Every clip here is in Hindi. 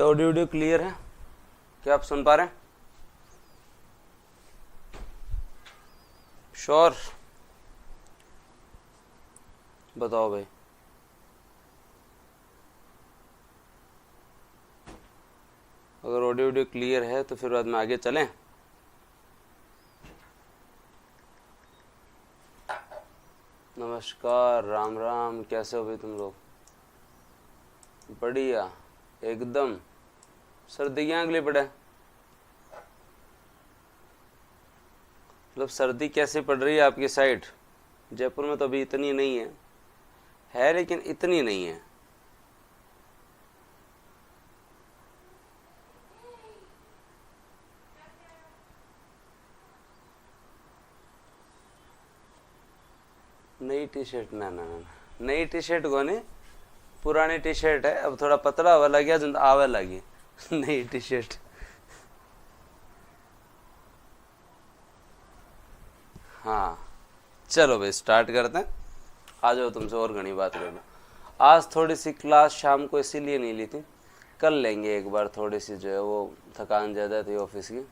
क्या ऑडियो वीडियो क्लियर है? क्या आप सुन पा रहे हैं? श्योर? बताओ भाई। अगर ऑडियो वीडियो क्लियर है तो फिर बाद में आगे चलें। नमस्कार, राम राम, कैसे हो भाई तुम लोग? बढ़िया एकदम। सर्दी क्या अगले पड़े? मतलब सर्दी कैसे पड़ रही है आपकी साइड? जयपुर में तो अभी इतनी नहीं है लेकिन इतनी नहीं है। नई टी शर्ट ना नई टी शर्ट को नहीं, पुरानी टी शर्ट है, अब थोड़ा पतला हवा लग गया, जो आवे लगी नई टी शर्ट। हाँ चलो भाई स्टार्ट करते हैं। आ जाओ, तुमसे और घनी बात करना। आज थोड़ी सी क्लास शाम को इसीलिए नहीं ली थी, कल लेंगे एक बार। थोड़ी सी जो है वो थकान ज़्यादा थी ऑफिस की।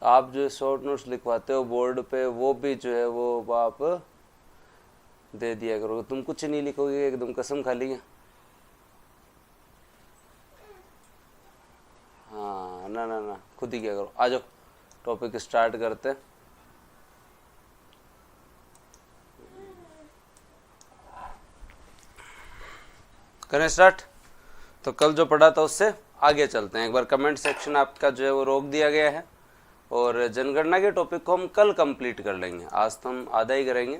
आप जो शॉर्ट नोट्स लिखवाते हो बोर्ड पे, वो भी जो है वो आप दे दिया करोगे। तुम कुछ नहीं लिखोगे एकदम, कसम खा ली है? हाँ ना खुद ही क्या करो। आ जाओ टॉपिक स्टार्ट करते। करें स्टार्ट? तो कल जो पढ़ा था उससे आगे चलते हैं। एक बार कमेंट सेक्शन आपका जो है वो रोक दिया गया है और जनगणना के टॉपिक को हम कल कंप्लीट कर लेंगे। आज तो हम आधा ही करेंगे,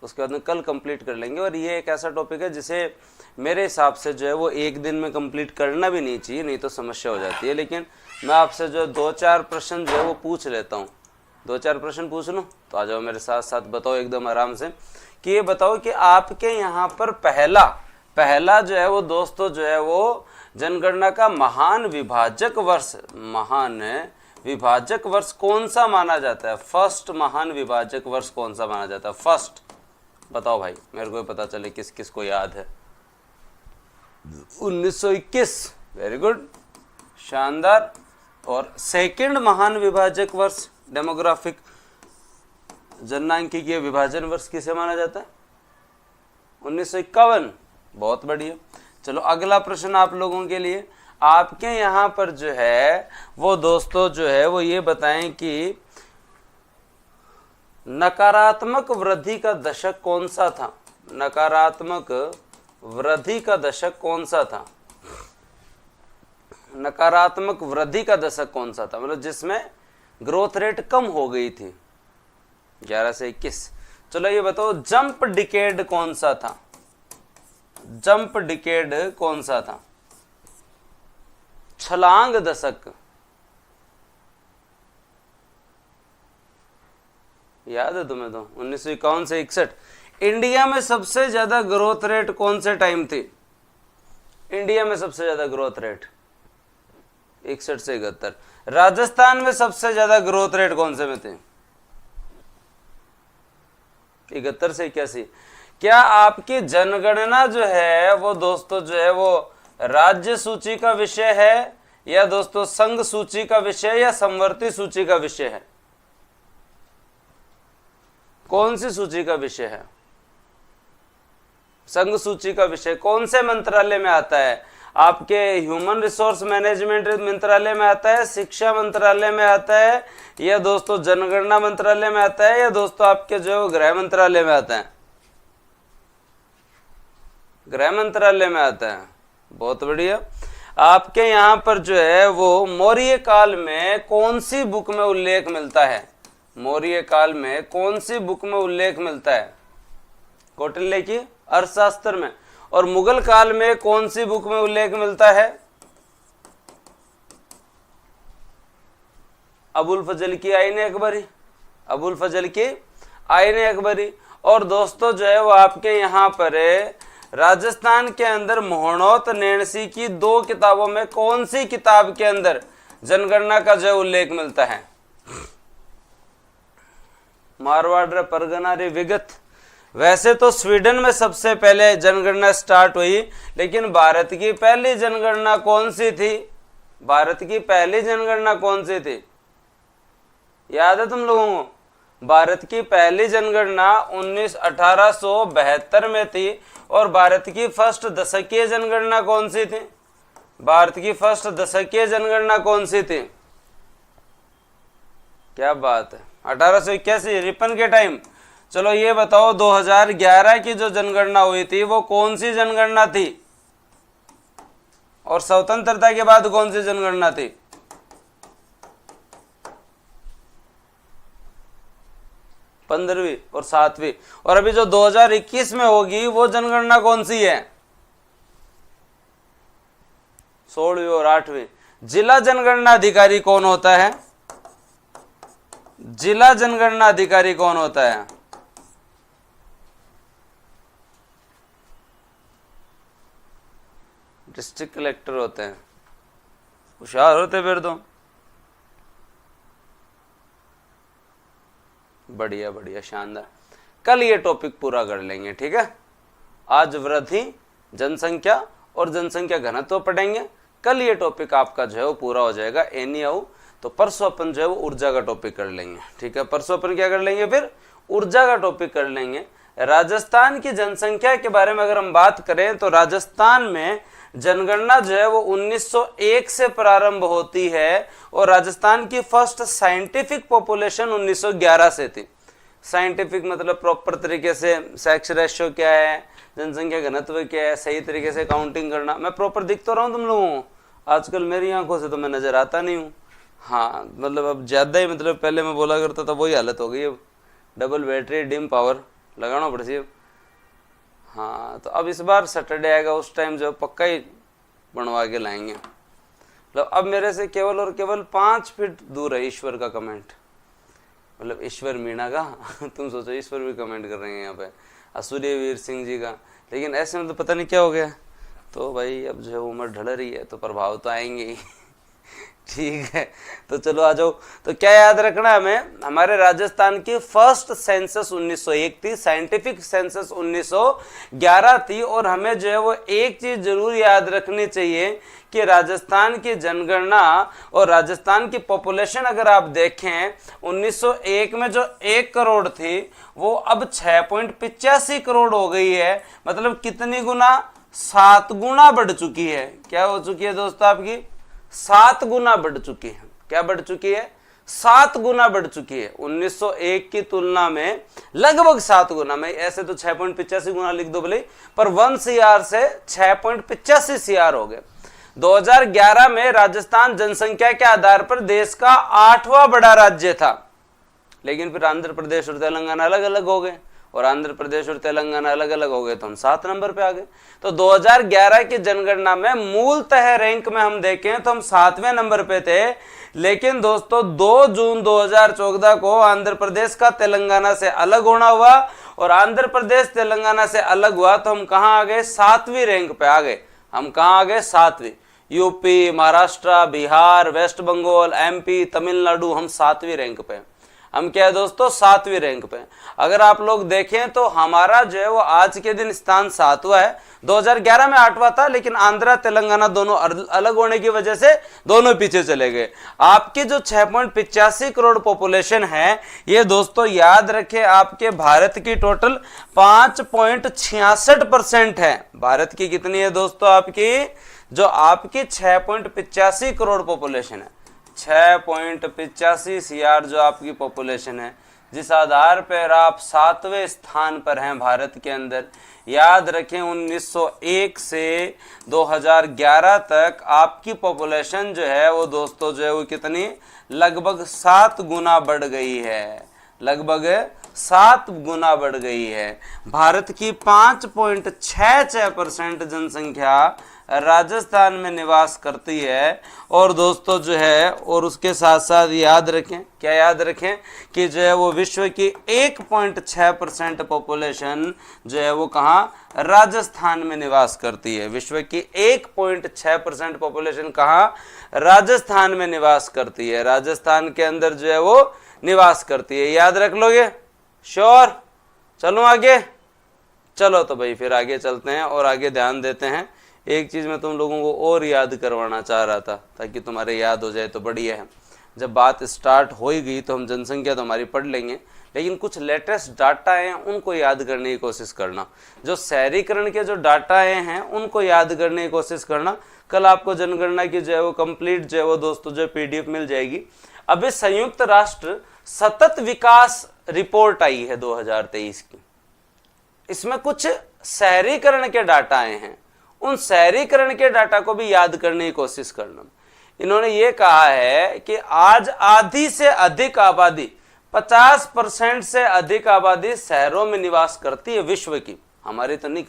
उसके बाद में कल कंप्लीट कर लेंगे। और ये एक ऐसा टॉपिक है जिसे मेरे हिसाब से जो है वो एक दिन में कंप्लीट करना भी नहीं चाहिए, नहीं तो समस्या हो जाती है। लेकिन मैं आपसे जो 2-4 प्रश्न जो है वो पूछ लेता हूँ। 2-4 प्रश्न पूछ लूँ तो आ जाओ मेरे साथ साथ। बताओ एकदम आराम से कि ये बताओ कि आपके यहाँ पर पहला जो है वो दोस्तों जो है वो जनगणना का महान विभाजक वर्ष कौन सा माना जाता है? फर्स्ट महान विभाजक वर्ष कौन सा माना जाता है? फर्स्ट बताओ भाई, मेरे को पता चले किस किस को याद है। 1921, वेरी गुड, शानदार। और सेकंड महान विभाजक वर्ष, डेमोग्राफिक जननांकिकीय विभाजन वर्ष किसे माना जाता है? 1951, बहुत बढ़िया। चलो अगला प्रश्न आप लोगों के लिए। आपके यहाँ पर जो है वो दोस्तों जो है वो ये बताएं कि नकारात्मक वृद्धि का दशक कौन सा था? नकारात्मक वृद्धि का दशक कौन सा था? नकारात्मक वृद्धि का दशक कौन सा था, मतलब जिसमें ग्रोथ रेट कम हो गई थी? 11 से 21। चलो ये बताओ जंप डिकेड कौन सा था? जंप डिकेड कौन सा था? छलांग दशक याद है तुम्हें? तो 1951 से 61। इंडिया में सबसे ज्यादा ग्रोथ रेट कौन से टाइम थी? इंडिया में सबसे ज्यादा ग्रोथ रेट 61 से 71। राजस्थान में सबसे ज्यादा ग्रोथ रेट कौन से में थे? 71 से 81। क्या आपकी जनगणना जो है वो दोस्तों जो है वो राज्य सूची का विषय है या दोस्तों संघ सूची का विषय या समवर्ती सूची का विषय है? कौन सी सूची का विषय है? संघ सूची का विषय। कौन से मंत्रालय में आता है? आपके ह्यूमन रिसोर्स मैनेजमेंट मंत्रालय में आता है, शिक्षा मंत्रालय में आता है, या दोस्तों जनगणना मंत्रालय में आता है, या दोस्तों आपके जो गृह मंत्रालय में आता है? गृह मंत्रालय में आता है। बहुत बढ़िया। आपके यहाँ पर जो है वो मौर्य काल में कौन सी बुक में उल्लेख मिलता है? मौर्य काल में कौन सी बुक में उल्लेख मिलता है? कौटिल्य की अर्थशास्त्र में। और मुगल काल में कौन सी बुक में उल्लेख मिलता है? अबुल फजल की आईने अकबरी। अबुल फजल की आईने अकबरी। और दोस्तों जो है वो आपके यहाँ पर राजस्थान के अंदर मोहनोत नैणसी की 2 किताबों में कौन सी किताब के अंदर जनगणना का जो उल्लेख मिलता है? मारवाड़ रे परगना रे विगत, वैसे तो स्वीडन में सबसे पहले जनगणना स्टार्ट हुई, लेकिन भारत की पहली जनगणना कौन सी थी? भारत की पहली जनगणना कौन सी थी? याद है तुम लोगों को? भारत की पहली जनगणना 1872 में थी। और भारत की फर्स्ट दशकीय जनगणना कौन सी थी? भारत की फर्स्ट दशकीय जनगणना कौन सी थी? क्या बात है, 1881, रिपन के टाइम। चलो ये बताओ 2011 की जो जनगणना हुई थी वो कौन सी जनगणना थी? और स्वतंत्रता के बाद कौन सी जनगणना थी? 15वीं और 7वीं। और अभी जो 2021 में होगी वो जनगणना कौन सी है? 16वीं और 8वीं। जिला जनगणना अधिकारी कौन होता है? जिला जनगणना अधिकारी कौन होता है? डिस्ट्रिक्ट कलेक्टर होते हैं। होशियार होते फिर तो। बढ़िया बढ़िया, शानदार। कल ये टॉपिक पूरा कर लेंगे, ठीक है। आज वृद्धि, जनसंख्या और जनसंख्या घनत्व पढ़ेंगे। कल ये टॉपिक आपका जो है वो पूरा हो जाएगा। एनी आओ तो परसों अपन जो है वो ऊर्जा का टॉपिक कर लेंगे, ठीक है। परसों अपन क्या कर लेंगे? फिर ऊर्जा का टॉपिक कर लेंगे। राजस्थान की जनसंख्या के बारे में अगर हम बात करें तो राजस्थान में जनगणना जो है वो 1901 से प्रारंभ होती है। और राजस्थान की फर्स्ट साइंटिफिक पॉपुलेशन 1911 से थी। साइंटिफिक मतलब प्रॉपर तरीके से सेक्स रेशियो क्या है, जनसंख्या घनत्व क्या है, सही तरीके से काउंटिंग करना। मैं प्रॉपर दिख तो रहा हूँ तुम लोगों को? आजकल मेरी आंखों से तो मैं नजर आता नहीं हूँ। हाँ मतलब अब ज्यादा ही, मतलब पहले मैं बोला करता था वही हालत हो गई। अब डबल बैटरी डिम पावर लगाना पड़ती है। हाँ तो अब इस बार सैटरडे आएगा, उस टाइम जो पक्का ही बनवा के लाएंगे। मतलब अब मेरे से केवल और केवल 5 फीट दूर है ईश्वर का कमेंट, मतलब ईश्वर मीणा का। तुम सोचो ईश्वर भी कमेंट कर रहे हैं यहाँ पे, सूर्यवीर सिंह जी का। लेकिन ऐसे में तो पता नहीं क्या हो गया। तो भाई अब जो है उम्र ढल रही है तो प्रभाव तो आएंगे ही। ठीक है, तो चलो आ जाओ। तो क्या याद रखना है हमें? हमारे राजस्थान की फर्स्ट सेंसस 1901 थी, साइंटिफिक सेंसस 1911 थी। और हमें जो है वो एक चीज जरूर याद रखनी चाहिए कि राजस्थान की जनगणना और राजस्थान की पॉपुलेशन अगर आप देखें 1901 में जो 1 करोड़ थी वो अब 6.85 करोड़ हो गई है। मतलब कितनी गुना? 7 गुना बढ़ चुकी है। क्या हो चुकी है दोस्तों आपकी? 7 गुना बढ़ चुकी है। क्या बढ़ चुकी है? 7 गुना बढ़ चुकी है। 1901 की तुलना में लगभग 7 गुना में। ऐसे तो 6.85 गुना लिख दो भले, पर 1 CR से 6.85 CR हो गए। 2011 में राजस्थान जनसंख्या के आधार पर देश का 8वां बड़ा राज्य था। लेकिन फिर आंध्र प्रदेश और तेलंगाना अलग अलग हो गए, और आंध्र प्रदेश और तेलंगाना अलग अलग हो गए तो हम 7 नंबर पे आ गए। तो 2011 की जनगणना में मूलतः रैंक में हम देखें तो हम 7वें नंबर पे थे। लेकिन दोस्तों 2 जून 2014 को आंध्र प्रदेश का तेलंगाना से अलग होना हुआ, और आंध्र प्रदेश तेलंगाना से अलग हुआ तो हम कहाँ आ गए? 7वीं रैंक पे आ गए। हम कहाँ आ गए? 7वीं। यूपी, महाराष्ट्र, बिहार, वेस्ट बंगाल, MP, तमिलनाडु, हम 7वीं रैंक पे। हम क्या है दोस्तों? 7वीं रैंक पे। अगर आप लोग देखें तो हमारा जो है वो आज के दिन स्थान 7वां है। 2011 में 8वां था, लेकिन आंध्रा तेलंगाना दोनों अलग होने की वजह से दोनों पीछे चले गए। आपकी जो 6.85 करोड़ पॉपुलेशन है, ये दोस्तों याद रखें आपके भारत की टोटल 5.66% है। भारत की कितनी है दोस्तों? आपकी जो आपकी 6.85 करोड़ पॉपुलेशन है, 6.85 CR जो आपकी पॉपुलेशन है, जिस आधार पर आप 7वें स्थान पर हैं भारत के अंदर। याद रखें 1901 से 2011 तक आपकी पॉपुलेशन जो है वो दोस्तों जो है वो कितनी? लगभग 7 गुना बढ़ गई है। लगभग 7 गुना बढ़ गई है। भारत की 5.66% जनसंख्या राजस्थान में निवास करती है। और दोस्तों जो है, और उसके साथ साथ याद रखें, क्या याद रखें कि जो है वो विश्व की 1.6% पॉपुलेशन जो है वो कहाँ? राजस्थान में निवास करती है। विश्व की 1.6% पॉपुलेशन कहाँ? राजस्थान में निवास करती है। राजस्थान के अंदर जो है वो निवास करती है। याद रख लोगे? श्योर? चलो आगे। चलो तो भाई फिर आगे चलते हैं और आगे ध्यान देते हैं। एक चीज़ मैं तुम लोगों को और याद करवाना चाह रहा था ताकि तुम्हारे याद हो जाए तो बढ़िया है। जब बात स्टार्ट हो ही गई तो हम जनसंख्या तो हमारी पढ़ लेंगे, लेकिन कुछ लेटेस्ट डाटा हैं उनको याद करने की कोशिश करना। जो शहरीकरण के जो डाटा हैं उनको याद करने की कोशिश करना। कल आपको जनगणना की जो है वो कंप्लीट जो है वो दोस्तों जो PDF मिल जाएगी। अभी संयुक्त राष्ट्र सतत विकास रिपोर्ट आई है 2023 की, इसमें कुछ शहरीकरण के डाटा आए हैं, उन शहरीकरण के डाटा को भी याद करने की कोशिश करना। इन्होंने ये कहा है कि आज आधी से अधिक आबादी 50% से अधिक आबादी शहरों में निवास करती है विश्व की। हमारी तो नहीं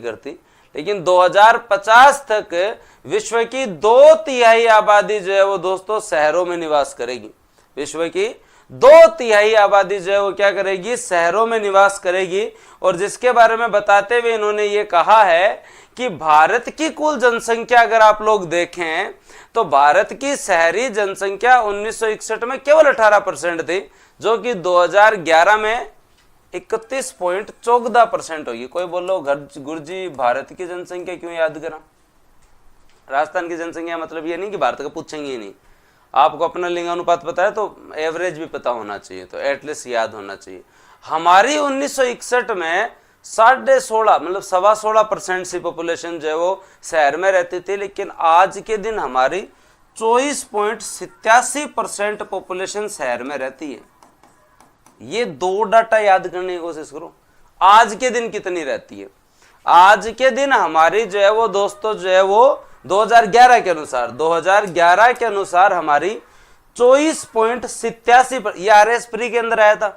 करती, लेकिन 2050 तक विश्व की 2/3 आबादी जो है वो दोस्तों शहरों में निवास करेगी। विश्व की 2/3 आबादी जो है वो क्या करेगी, शहरों में निवास करेगी। और जिसके बारे में बताते हुए इन्होंने ये कहा है कि भारत की कुल जनसंख्या अगर आप लोग देखें तो भारत की शहरी जनसंख्या 1961 में केवल 18% थी, जो कि 2011 में 31.14% होगी। कोई बोलो गुरुजी भारत की जनसंख्या क्यों याद करा, राजस्थान की जनसंख्या, मतलब ये नहीं कि भारत का पूछेंगे ही नहीं। आपको अपना लिंगानुपात पता है तो एवरेज भी पता होना चाहिए, तो एटलीस्ट याद होना चाहिए। हमारी 1961 में 16.5 मतलब 16.25% सी पॉपुलेशन जो है वो शहर में रहती थी, लेकिन आज के दिन हमारी 24.87% पॉपुलेशन शहर में रहती है। ये दो डाटा याद करने की कोशिश करो। आज के दिन कितनी रहती है? आज के दिन हमारी जो है वो दोस्तों जो है वो 2011 के अनुसार हमारी 24.87, ये RS प्री के अंदर आया था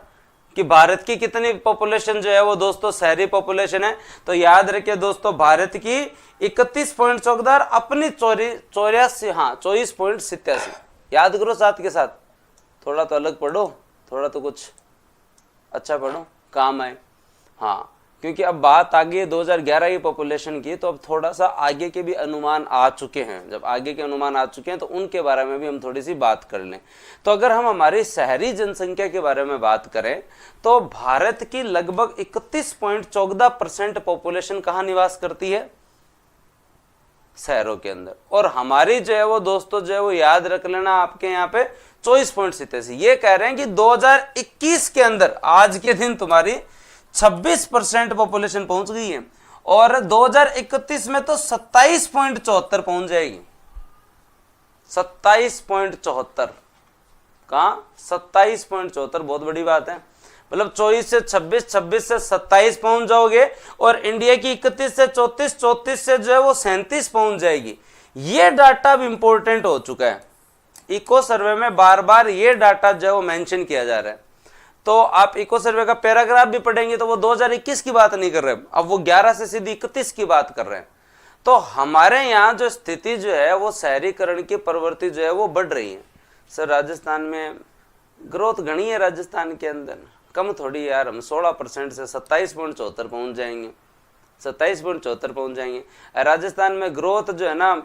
कि भारत की कितनी पॉपुलेशन जो है वो दोस्तों शहरी पॉपुलेशन है। तो याद रखिए दोस्तों, भारत की 31.14, अपनी 24.87। याद करो साथ के साथ, थोड़ा तो अलग पढ़ो, थोड़ा तो कुछ अच्छा पढ़ो, काम आए। हाँ, क्योंकि अब बात आ गई 2011 की पॉपुलेशन की, तो अब थोड़ा सा आगे के भी अनुमान आ चुके हैं। जब आगे के अनुमान आ चुके हैं तो उनके बारे में भी हम थोड़ी सी बात कर लें। तो अगर हम हमारी शहरी जनसंख्या के बारे में बात करें तो भारत की लगभग 31.14% पॉपुलेशन कहाँ निवास करती है? शहरों के अंदर। और हमारी जो है वो दोस्तों जो है वो याद रख लेना, आपके यहाँ पे 24.87। ये कह रहे हैं कि 2021 के अंदर आज के दिन तुम्हारी 26% पॉपुलेशन पहुंच गई है, और 2031 में तो 27.74 पहुंच जाएगी। 27.74 कहाँ? 27.74, बहुत बड़ी बात है। मतलब 24 से 26, 26 से 27 पहुंच जाओगे, और इंडिया की 31 से 34, 34 से जो है वो 37 पहुंच जाएगी। ये डाटा अब इंपॉर्टेंट हो चुका है। इको सर्वे में बार बार ये डाटा जो है वो मेंशन किया जा रहा है। तो आप इको सर्वे का पैराग्राफ भी पढ़ेंगे तो वो 2021 की बात नहीं कर रहे, अब वो 11 से सीधी 31 की बात कर रहे हैं। तो हमारे यहाँ जो स्थिति जो है वो शहरीकरण की प्रवृत्ति जो है वो बढ़ रही है। सर राजस्थान में ग्रोथ घनी है, राजस्थान के अंदर कम थोड़ी यार। हम 16% से 27.74 पहुंच जाएंगे, 27.74 पहुंच जाएंगे। राजस्थान में ग्रोथ जो है ना,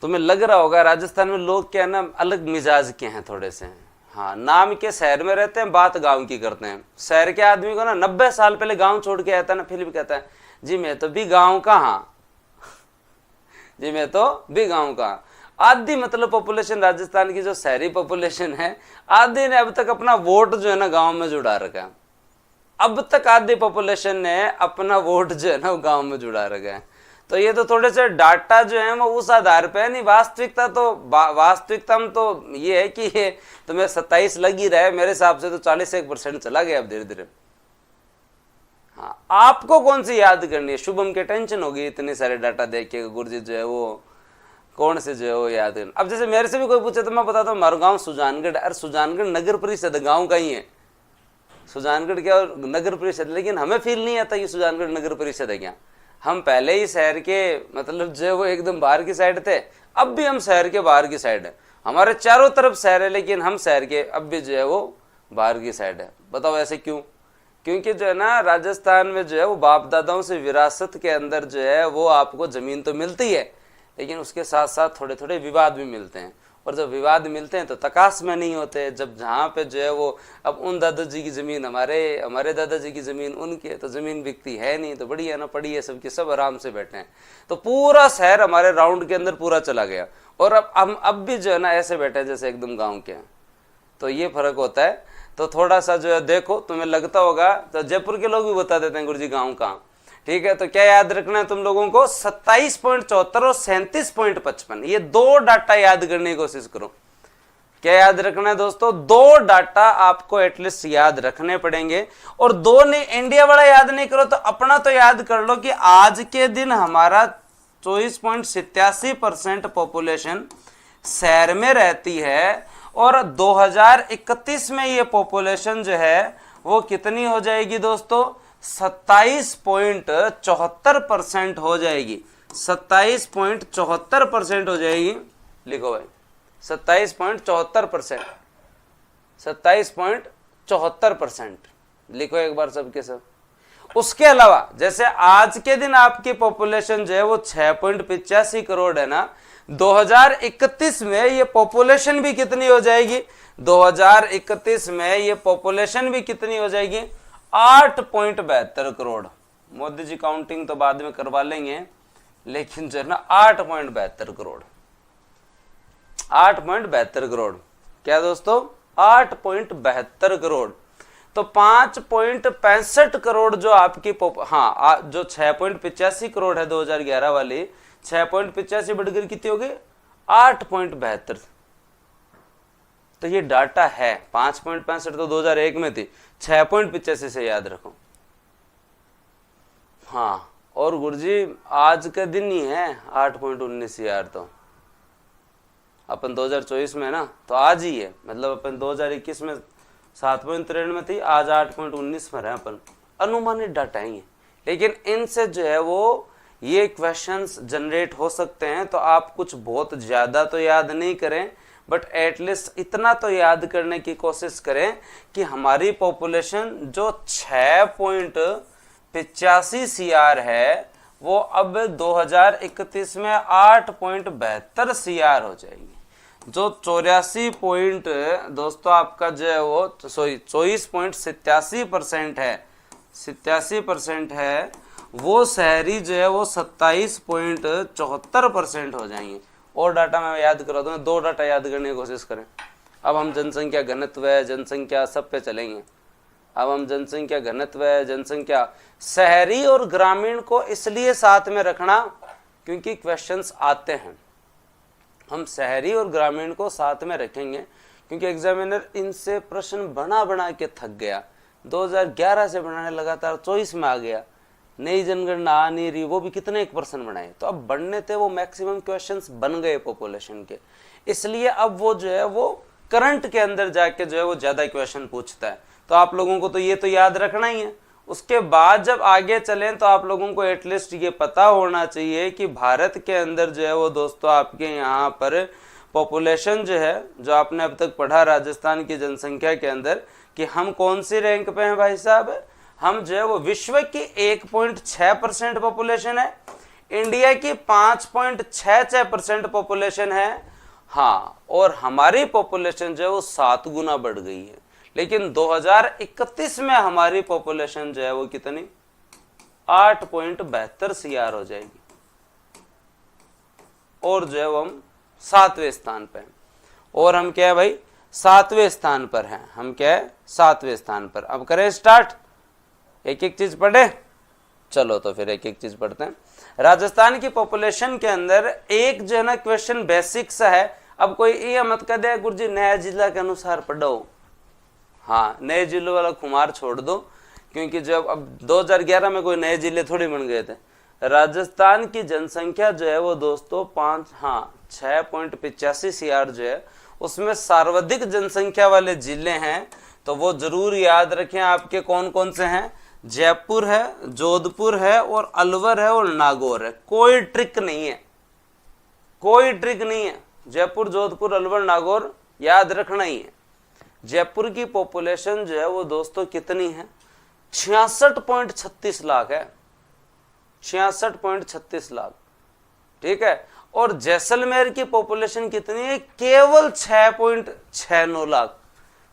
तुम्हें लग रहा होगा राजस्थान में लोग क्या है ना, अलग मिजाज के हैं थोड़े से। हाँ, नाम के शहर में रहते हैं, बात गांव की करते हैं। शहर के आदमी को ना 90 साल पहले गांव छोड़ के आया था ना, फिर भी कहता है जी मैं तो भी गांव का, हाँ जी मैं तो भी गांव का। आधी मतलब पॉपुलेशन राजस्थान की जो शहरी पॉपुलेशन है, आधी ने अब तक अपना वोट जो है ना गांव में जुड़ा रखा है। अब तक आधी पॉपुलेशन ने अपना वोट जो है ना गांव में जुड़ा रखा है। तो ये तो थोड़े से डाटा जो है वो उस आधार पे है, नहीं वास्तविकता में तो ये है कि ये तुम्हें 27 लग ही रहा है। मेरे हिसाब से तो 41% चला गया अब धीरे धीरे। हाँ, आपको कौन सी याद करनी है? शुभम के टेंशन होगी इतने सारे डाटा देख के, गुरुजी जो है वो कौन से जो है वो याद करना। अब जैसे मेरे से भी कोई पूछे तो मैं बताता हूँ हमारा गाँव सुजानगढ़। अरे सुजानगढ़ नगर परिषद गाँव का ही है, सुजानगढ़ क्या और नगर परिषद, लेकिन हमें फील नहीं आता कि सुजानगढ़ नगर परिषद है क्या। हम पहले ही शहर के मतलब जो है वो एकदम बाहर की साइड थे, अब भी हम शहर के बाहर की साइड है। हमारे चारों तरफ शहर है लेकिन हम शहर के अब भी जो है वो बाहर की साइड है। बताओ ऐसे क्यों? क्योंकि जो है ना राजस्थान में जो है वो बाप दादाओं से विरासत के अंदर जो है वो आपको जमीन तो मिलती है, लेकिन उसके साथ साथ थोड़े थोड़े विवाद भी मिलते हैं। और जब विवाद मिलते हैं तो तकास में नहीं होते। जब जहाँ पे जो है वो अब उन दादाजी की ज़मीन हमारे दादाजी की ज़मीन उनकी है, तो ज़मीन बिकती है नहीं, तो बढ़िया ना पड़ी है सबकी, सब आराम से बैठे हैं। तो पूरा शहर हमारे राउंड के अंदर पूरा चला गया, और अब हम अब भी जो है ना ऐसे बैठे हैं जैसे एकदम गाँव के हैं। तो ये फर्क होता है। तो थोड़ा सा जो है देखो, तुम्हें लगता होगा, तो जयपुर के लोग भी बता देते हैं गुरुजी गाँव कहाँ, ठीक है। तो क्या याद रखना है तुम लोगों को, 27.74 और 37.55, ये दो डाटा याद करने की कोशिश करो। क्या याद रखना है दोस्तों, दो डाटा आपको एटलीस्ट याद रखने पड़ेंगे। और दो ने इंडिया वाला याद नहीं करो तो अपना तो याद कर लो कि आज के दिन हमारा 24.87% पॉपुलेशन शहर में रहती है, और 2031 में ये पॉपुलेशन जो है वो कितनी हो जाएगी दोस्तों, 27.74% हो जाएगी। 27.74% हो जाएगी, लिखो भाई 27.74%, 27.74% लिखो एक बार सबके सब। उसके अलावा जैसे आज के दिन आपकी पॉपुलेशन जो है वो 6.85 करोड़ है ना, 2031 में ये पॉपुलेशन भी कितनी हो जाएगी, 2031 में ये पॉपुलेशन भी कितनी हो जाएगी, 8.72 करोड़। मोदी जी काउंटिंग तो बाद में करवा लेंगे, लेकिन जो है ना 8.72 करोड़, 8.72 करोड़। क्या दोस्तों, 8.72 करोड़। तो 5.65 करोड़ जो आपकी जो 6.85 करोड़ है 2011 वाली, 6.85 बढ़कर कितनी हो गई, 8.72। तो ये डाटा है। 5.65 तो 2001 में थी, 6.85 से याद रखो। हाँ, और गुरुजी आज का दिन ही है 8.19 यार, तो अपन 2024 में ना, तो आज ही है, मतलब अपन 2021 में 7.93 में थी, आज 8.19 में रहे अपन। अनुमानित डाटा ही है, लेकिन इनसे जो है वो ये क्वेश्चंस जनरेट हो सकते हैं। तो आप कुछ बहुत ज्यादा तो याद नहीं करें, बट एटलीस्ट इतना तो याद करने की कोशिश करें कि हमारी पॉपुलेशन जो 6.85 CR है, वो अब 2031 में 8.72 CR हो जाएगी। जो 84 दोस्तों आपका जो है वो 24.87% है, 87% है, वो शहरी जो है वो 27.74% हो जाएंगे। और डाटा मैं याद करा दूँ, दो डाटा याद करने की कोशिश करें। अब हम जनसंख्या घनत्व है, जनसंख्या सब पे चलेंगे। अब हम जनसंख्या घनत्व है, जनसंख्या, शहरी और ग्रामीण को इसलिए साथ में रखना क्योंकि क्वेश्चंस आते हैं। हम शहरी और ग्रामीण को साथ में रखेंगे क्योंकि एग्जामिनर इनसे प्रश्न बना के थक गया। 2011 से बनाने लगातार 24 में आ गया, नई जनगणना आ नहीं रही, वो भी कितने 1% बनाए। तो अब बनने थे वो मैक्सिमम क्वेश्चंस बन गए पॉपुलेशन के, इसलिए अब वो जो है वो करंट के अंदर जाके जो है वो ज्यादा क्वेश्चन पूछता है। तो आप लोगों को तो ये तो याद रखना ही है। उसके बाद जब आगे चलें तो आप लोगों को एटलीस्ट ये पता होना चाहिए कि भारत के अंदर जो है वो दोस्तों आपके यहाँ पर पॉपुलेशन जो है, जो आपने अब तक पढ़ा राजस्थान की जनसंख्या के अंदर, कि हम कौन सी रैंक पे हैं भाई साहब, हम जो है वो विश्व की 1.6% पॉपुलेशन है, इंडिया की 5.66% पॉपुलेशन है। हाँ, और हमारी पॉपुलेशन जो है वो 7 गुना बढ़ गई है। लेकिन 2031 में हमारी पॉपुलेशन जो है वो कितनी, 8.72 CR हो जाएगी, और जो है वो हम 7वें स्थान पे हैं। और हम क्या है भाई, 7वें स्थान पर हैं। हम क्या है, 7वें स्थान पर। अब करें स्टार्ट, एक एक चीज पढ़े। चलो तो फिर एक एक चीज पढ़ते हैं। राजस्थान की पॉपुलेशन के अंदर एक जो है ना क्वेश्चन बेसिक सा है। अब कोई ये मत कह दे गुरुजी नया जिला के अनुसार पढ़ो, हाँ नए जिलों वाला खुमार छोड़ दो, क्योंकि जब अब 2011 में कोई नए जिले थोड़ी बन गए थे। राजस्थान की जनसंख्या जो है वो दोस्तों 6.85 CR जो है, उसमें सर्वाधिक जनसंख्या वाले जिले हैं। तो वो जरूर याद रखें, आपके कौन कौन से हैं, जयपुर है, जोधपुर है, और अलवर है, और नागौर है। कोई ट्रिक नहीं है, कोई ट्रिक नहीं है। जयपुर, जोधपुर, अलवर, नागौर याद रखना ही है। जयपुर की पॉपुलेशन जो है वो दोस्तों कितनी है, 66.36 लाख है, 66.36 लाख। ठीक है। और जैसलमेर की पॉपुलेशन कितनी है, केवल 6.69 लाख,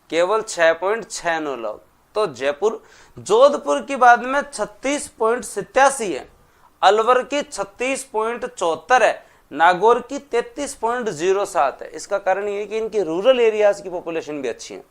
केवल 6.69 लाख। तो जयपुर, जोधपुर की बाद में 36.87 है, अलवर की 36.74 है, नागौर की 33.07 है। इसका कारण ये है कि इनके रूरल एरियाज की पॉपुलेशन भी अच्छी है।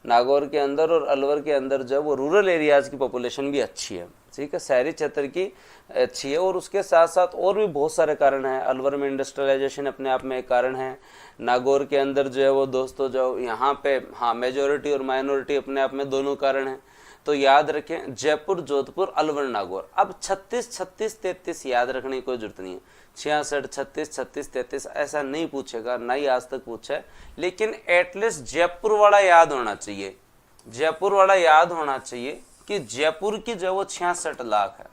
नागौर के अंदर और अलवर के अंदर जो वो रूरल एरियाज की पॉपुलेशन भी अच्छी है, ठीक है, शहरी क्षेत्र की अच्छी है। और उसके साथ साथ और भी बहुत सारे कारण हैं। अलवर में इंडस्ट्रियलाइजेशन अपने आप में एक कारण है। नागौर के अंदर जो है वो दोस्तों जो यहाँ पे हाँ मेजोरिटी और माइनॉरिटी अपने आप में दोनों कारण हैं। तो याद रखें जयपुर, जोधपुर, अलवर, नागौर। अब 36, 36, 33 याद रखने की कोई जरूरत नहीं है। 66, 36, 36, 33 ऐसा नहीं पूछेगा, ना ही आज तक पूछा है। लेकिन एटलीस्ट जयपुर वाला याद होना चाहिए, जयपुर वाला याद होना चाहिए कि जयपुर की जो वो 66 लाख है।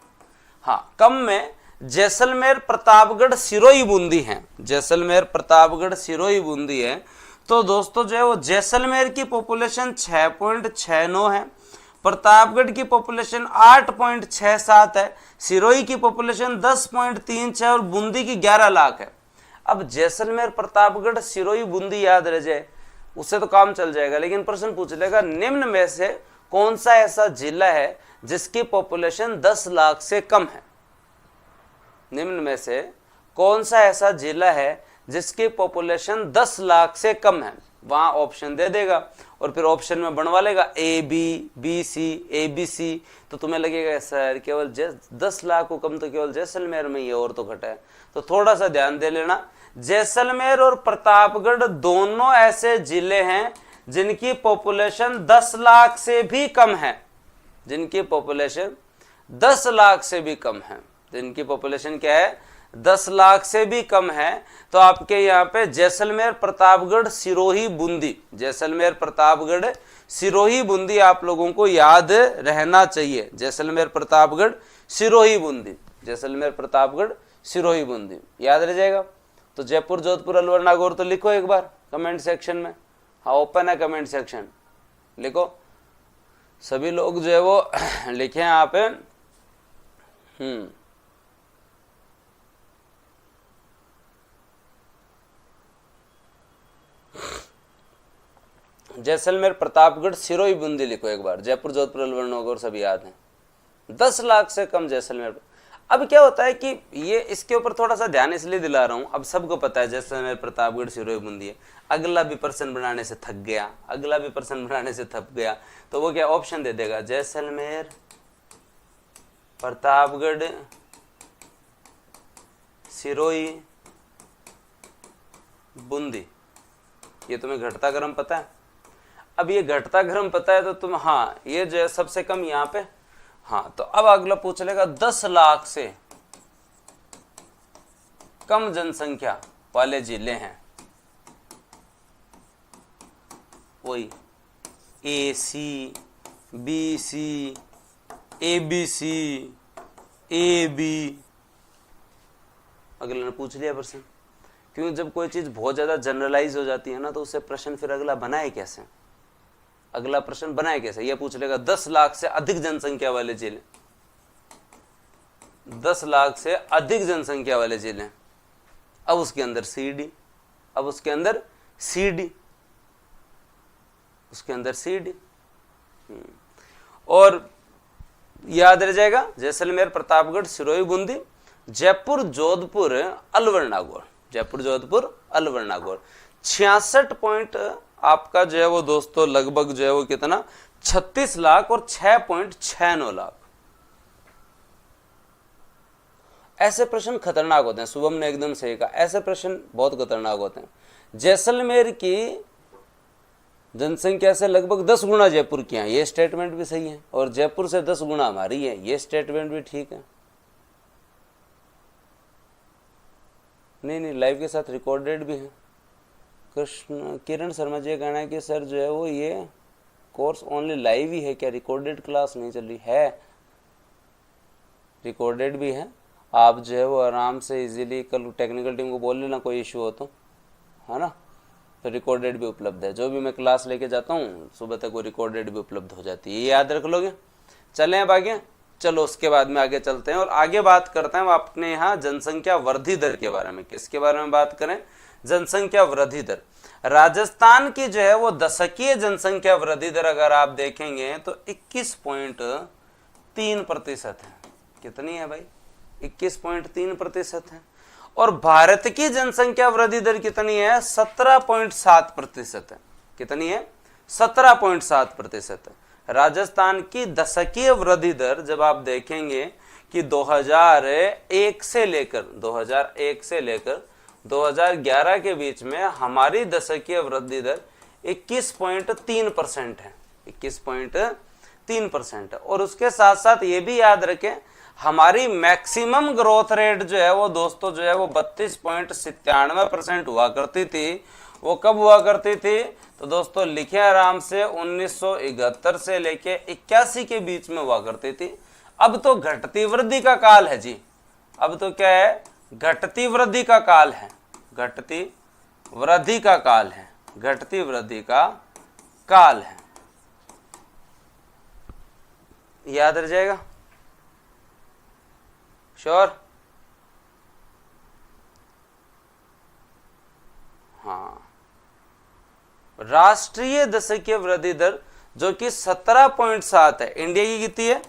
हाँ, कम में जैसलमेर, प्रतापगढ़, सिरोही, बूंदी है। जैसलमेर, प्रतापगढ़, सिरोही, बूंदी है। तो दोस्तों जो है वो जैसलमेर की पॉपुलेशन 6.69 है, प्रतापगढ़ की पॉपुलेशन 8.67 है, सिरोही की पॉपुलेशन 10.36 और बूंदी की 11 लाख है। अब जैसलमेर, प्रतापगढ़, सिरोही, बूंदी याद रह जाए उससे तो काम चल जाएगा। लेकिन प्रश्न पूछ लेगा निम्न में से कौन सा ऐसा जिला है जिसकी पॉपुलेशन 10 लाख से कम है। निम्न में से कौन सा ऐसा जिला है जिसकी पॉपुलेशन 10 लाख से कम है, वहां ऑप्शन दे देगा और फिर ऑप्शन में बनवा लेगा A B, B C, A B C. तो तुम्हें लगेगा सर केवल 10 लाख को कम तो केवल जैसलमेर में ही है और तो घटा है। तो थोड़ा सा ध्यान दे लेना, जैसलमेर और प्रतापगढ़ दोनों ऐसे जिले हैं जिनकी पॉपुलेशन 10 लाख से भी कम है, जिनकी पॉपुलेशन 10 लाख से भी कम है, जिनकी पॉपुलेशन क्या है 10 लाख से भी कम है। तो आपके यहाँ पे जैसलमेर, प्रतापगढ़, सिरोही, बूंदी, जैसलमेर, प्रतापगढ़, सिरोही, बूंदी आप लोगों को याद रहना चाहिए। जैसलमेर, प्रतापगढ़, सिरोही, बूंदी, जैसलमेर, प्रतापगढ़, सिरोही, बूंदी याद रह जाएगा। तो जयपुर, जोधपुर, अलवर, नागौर तो लिखो एक बार कमेंट सेक्शन में। हाँ, ओपन है कमेंट सेक्शन, लिखो सभी लोग जो है वो लिखे यहाँ पे। जैसलमेर, प्रतापगढ़, सिरोही, बूंदी लिखो एक बार। जयपुर, जोधपुर, अलवर, नागौर सभी याद हैं। 10 लाख से कम जैसलमेर। अब क्या होता है कि ये इसके ऊपर थोड़ा सा ध्यान इसलिए दिला रहा हूं, अब सबको पता है जैसलमेर, प्रतापगढ़, सिरोही, बूंदी है। अगला भी प्रश्न बनाने से थक गया, अगला भी प्रश्न बनाने से थक गया, तो वो क्या ऑप्शन दे देगा जैसलमेर, प्रतापगढ़, सिरोही, बूंदी। ये तुम्हें घटता क्रम पता है। अब ये घटता क्रम पता है तो तुम हाँ ये जो है सबसे कम यहाँ पे। हाँ, तो अब अगला पूछ लेगा 10 लाख से कम जनसंख्या वाले जिले हैं, वही A C, B C, A B C, A B. अगले ने पूछ लिया प्रश्न, क्योंकि जब कोई चीज बहुत ज्यादा जनरलाइज हो जाती है ना तो उससे प्रश्न फिर अगला बनाए कैसे, अगला प्रश्न बनाए कैसे। ये पूछ लेगा 10 लाख से अधिक जनसंख्या वाले जिले, 10 लाख से अधिक जनसंख्या वाले जिले, अब उसके अंदर सी डी, अब उसके अंदर सी डी, उसके अंदर सी डी। और याद रह जाएगा जैसलमेर, प्रतापगढ़, सिरोही, बूंदी, जयपुर, जोधपुर, अलवर, नागौर, जयपुर, जोधपुर, अलवर, नागौर। 66 पॉइंट आपका जो है वो दोस्तों लगभग जो है वो कितना 36 लाख और 6.69 लाख। ऐसे प्रश्न खतरनाक होते हैं। शुभम ने एकदम सही कहा, ऐसे प्रश्न बहुत खतरनाक होते हैं। जैसलमेर की जनसंख्या से लगभग 10 गुना जयपुर की है, ये स्टेटमेंट भी सही है, और जयपुर से 10 गुना हमारी है, ये स्टेटमेंट भी ठीक है। नहीं, लाइव के साथ रिकॉर्डेड भी है। किरण शर्मा जी का कहना है कि सर जो है वो ये कोर्स ओनली लाइव ही है क्या, रिकॉर्डेड क्लास नहीं चल रही है? रिकॉर्डेड भी है, आप जो है वो आराम से इजीली कल टेक्निकल टीम को बोल लेना कोई इशू हो तो, है ना। तो रिकॉर्डेड भी उपलब्ध है, जो भी मैं क्लास लेके जाता हूँ सुबह तक वो रिकॉर्डेड भी उपलब्ध हो जाती है, ये याद रख लोगे। चलें अब आगे, चलो उसके बाद में आगे चलते हैं और आगे बात करते हैं अपने यहाँ जनसंख्या वृद्धि दर के बारे में। किसके बारे में बात करें? जनसंख्या वृद्धि दर। राजस्थान की जो है वो दशकीय जनसंख्या वृद्धि दर अगर आप देखेंगे तो 21.3% है। कितनी है भाई? 21.3% है। और भारत की जनसंख्या वृद्धि दर कितनी है? 17.7% है। कितनी है? 17.7% है। राजस्थान की दशकीय वृद्धि दर जब आप देखेंगे कि 2001 से लेकर 2011 के बीच में हमारी दशकीय वृद्धि दर 21.3% है। 21.3% है। और उसके साथ साथ ये भी याद रखें हमारी मैक्सिमम ग्रोथ रेट जो है वो दोस्तों जो है वो 32.97% हुआ करती थी। वो कब हुआ करती थी? तो दोस्तों लिखे आराम से 1971 से लेके 81 के बीच में हुआ करती थी। अब तो घटती वृद्धि का काल है जी। अब तो क्या है? घटती वृद्धि का काल है। घटती वृद्धि का काल है। घटती वृद्धि का काल है। याद रह जाएगा? श्योर? हाँ, राष्ट्रीय दशकीय वृद्धि दर जो कि 17.7 है, इंडिया की कितनी है?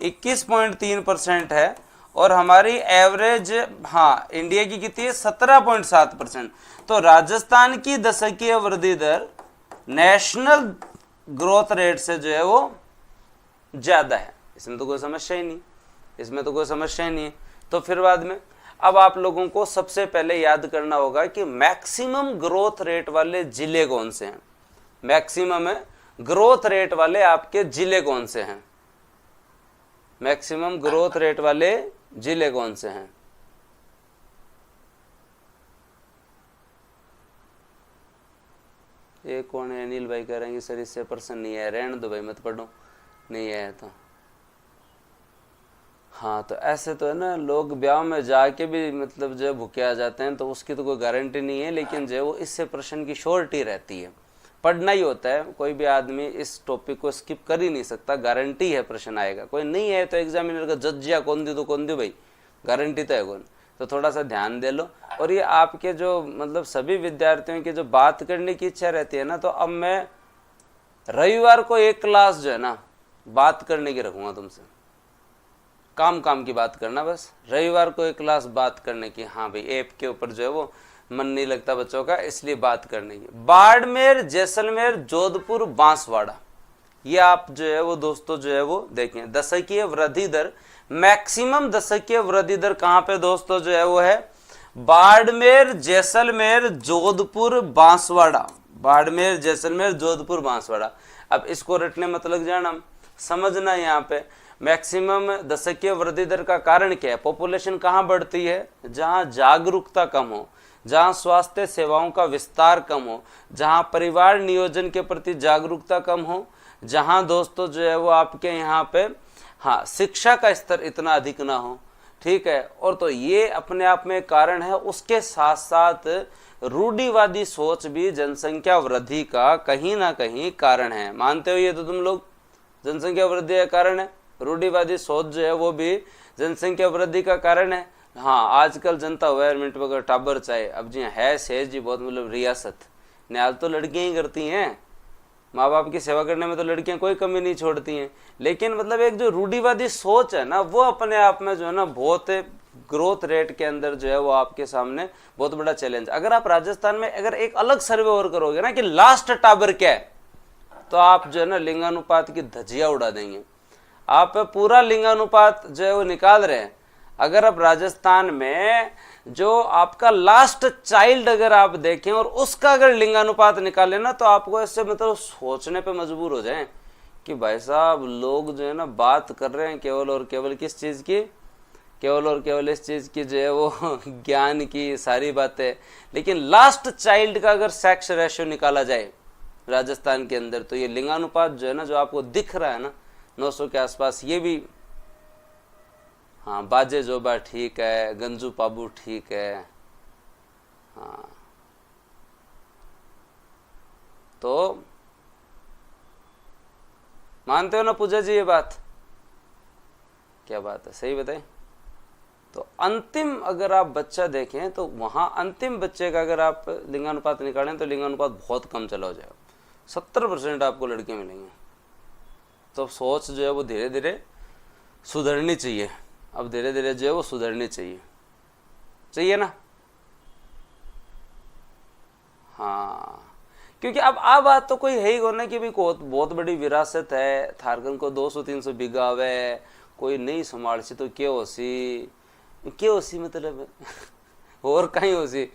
21.3% है। और हमारी एवरेज, हाँ, इंडिया की कितनी है? 17.7%। तो राजस्थान की दशकीय वृद्धि दर नेशनल ग्रोथ रेट से जो है वो ज्यादा है। इसमें तो कोई समस्या ही नहीं, इसमें तो कोई समस्या ही नहीं है। तो फिर बाद में अब आप लोगों को सबसे पहले याद करना होगा कि मैक्सिमम ग्रोथ रेट वाले जिले कौन से हैं। मैक्सिमम ग्रोथ रेट वाले आपके जिले कौन से हैं? मैक्सिमम ग्रोथ रेट वाले जिले कौन से हैं? ये कौन है? अनिल भाई कह रहे हैं कि सर इससे पर्सन नहीं है। रहने दो भाई, मत पढ़ो, नहीं है तो। हाँ, तो ऐसे तो है ना, लोग ब्याह में जाके भी मतलब जो है भूखे आ जाते हैं, तो उसकी तो कोई गारंटी नहीं है। लेकिन जो है वो इससे प्रश्न की श्योरिटी रहती है। पढ़ना ही होता है, कोई भी आदमी इस टॉपिक को स्किप कर ही नहीं सकता। गारंटी है प्रश्न आएगा। कोई नहीं है तो एग्जामिनर का जज्जिया कौन दी तो कौन दी भाई, गारंटी तो है कौन। तो थोड़ा सा ध्यान दे लो। और ये आपके जो मतलब सभी विद्यार्थियों की जो बात करने की इच्छा रहती है ना, तो अब मैं रविवार को एक क्लास जो है ना बात करने की रखूंगा तुमसे। काम की बात करना बस। रविवार को एक क्लास बात करने की। हाँ भाई, ऐप के ऊपर जो है वो मन नहीं लगता बच्चों का, इसलिए बात करने की। बाड़मेर, जैसलमेर, जोधपुर, बांसवाड़ा, ये आप जो है वो दोस्तों जो है वो देखें। दशकीय वृद्धि दर, मैक्सिमम दशकीय वृद्धि दर कहाँ पे दोस्तों जो है वो है? बाड़मेर, जैसलमेर, जोधपुर, बांसवाड़ा। बाड़मेर, जैसलमेर, जोधपुर, बांसवाड़ा। अब इसको रटने मत लग जाना, समझना। यहाँ पे मैक्सिमम दशकीय वृद्धि दर का कारण क्या है? पॉपुलेशन कहाँ बढ़ती है? जहाँ जागरूकता कम हो, जहाँ स्वास्थ्य सेवाओं का विस्तार कम हो, जहाँ परिवार नियोजन के प्रति जागरूकता कम हो, जहाँ दोस्तों जो है वो आपके यहाँ पे हाँ शिक्षा का स्तर इतना अधिक ना हो। ठीक है, और तो ये अपने आप में कारण है। उसके साथ साथ रूढ़िवादी सोच भी जनसंख्या वृद्धि का कहीं ना कहीं कारण है। मानते हो ये तो तुम लोग? जनसंख्या वृद्धि का कारण है। रूढ़िवादी सोच जो है वो भी जनसंख्या वृद्धि का कारण है। हाँ, आजकल जनता गवर्नमेंट वगैरह टाबर चाहे, अब जी है सेज जी बहुत मतलब रियासत न्याल तो लड़कियां ही करती हैं। माँ बाप की सेवा करने में तो लड़कियां कोई कमी नहीं छोड़ती हैं। लेकिन मतलब एक जो रूढ़िवादी सोच है ना, वो अपने आप में जो है ना बहुत ग्रोथ रेट के अंदर जो है वो आपके सामने बहुत बड़ा चैलेंज। अगर आप राजस्थान में अगर एक अलग सर्वे और करोगे ना कि लास्ट टाबर क्या है, तो आप जो है ना लिंगानुपात की धज्जियां उड़ा देंगे। आप पूरा लिंगानुपात जो है वो निकाल रहे हैं। अगर आप राजस्थान में जो आपका लास्ट चाइल्ड अगर आप देखें और उसका अगर लिंगानुपात निकालें ना, तो आपको इससे मतलब सोचने पे मजबूर हो जाएं कि भाई साहब लोग जो है ना बात कर रहे हैं केवल और केवल किस चीज़ की? केवल और केवल इस चीज़ की जो है वो ज्ञान की सारी बातें। लेकिन लास्ट चाइल्ड का अगर सेक्स रेशियो निकाला जाए राजस्थान के अंदर, तो ये लिंगानुपात जो है ना जो आपको दिख रहा है ना 900 के आसपास, ये भी हाँ बाजे जोबा ठीक है, गंजू पाबू ठीक है। हाँ, तो मानते हो ना पूजा जी ये बात? क्या बात है, सही बताए। तो अंतिम अगर आप बच्चा देखें तो वहाँ अंतिम बच्चे का अगर आप लिंगानुपात निकालें तो लिंगानुपात बहुत कम चला हो जाएगा, 70% आपको लड़के मिलेंगे। तो सोच जो है वो धीरे धीरे सुधरनी चाहिए, अब धीरे धीरे जो है वो सुधरनी चाहिए ना। हाँ, क्योंकि अब आ बात तो कोई है ही ना कि भाई बहुत बड़ी विरासत है, थारकन को 200-300 बीघा है, कोई नहीं संभाल सी तो क्या हो सी मतलब और कहीं हो सी।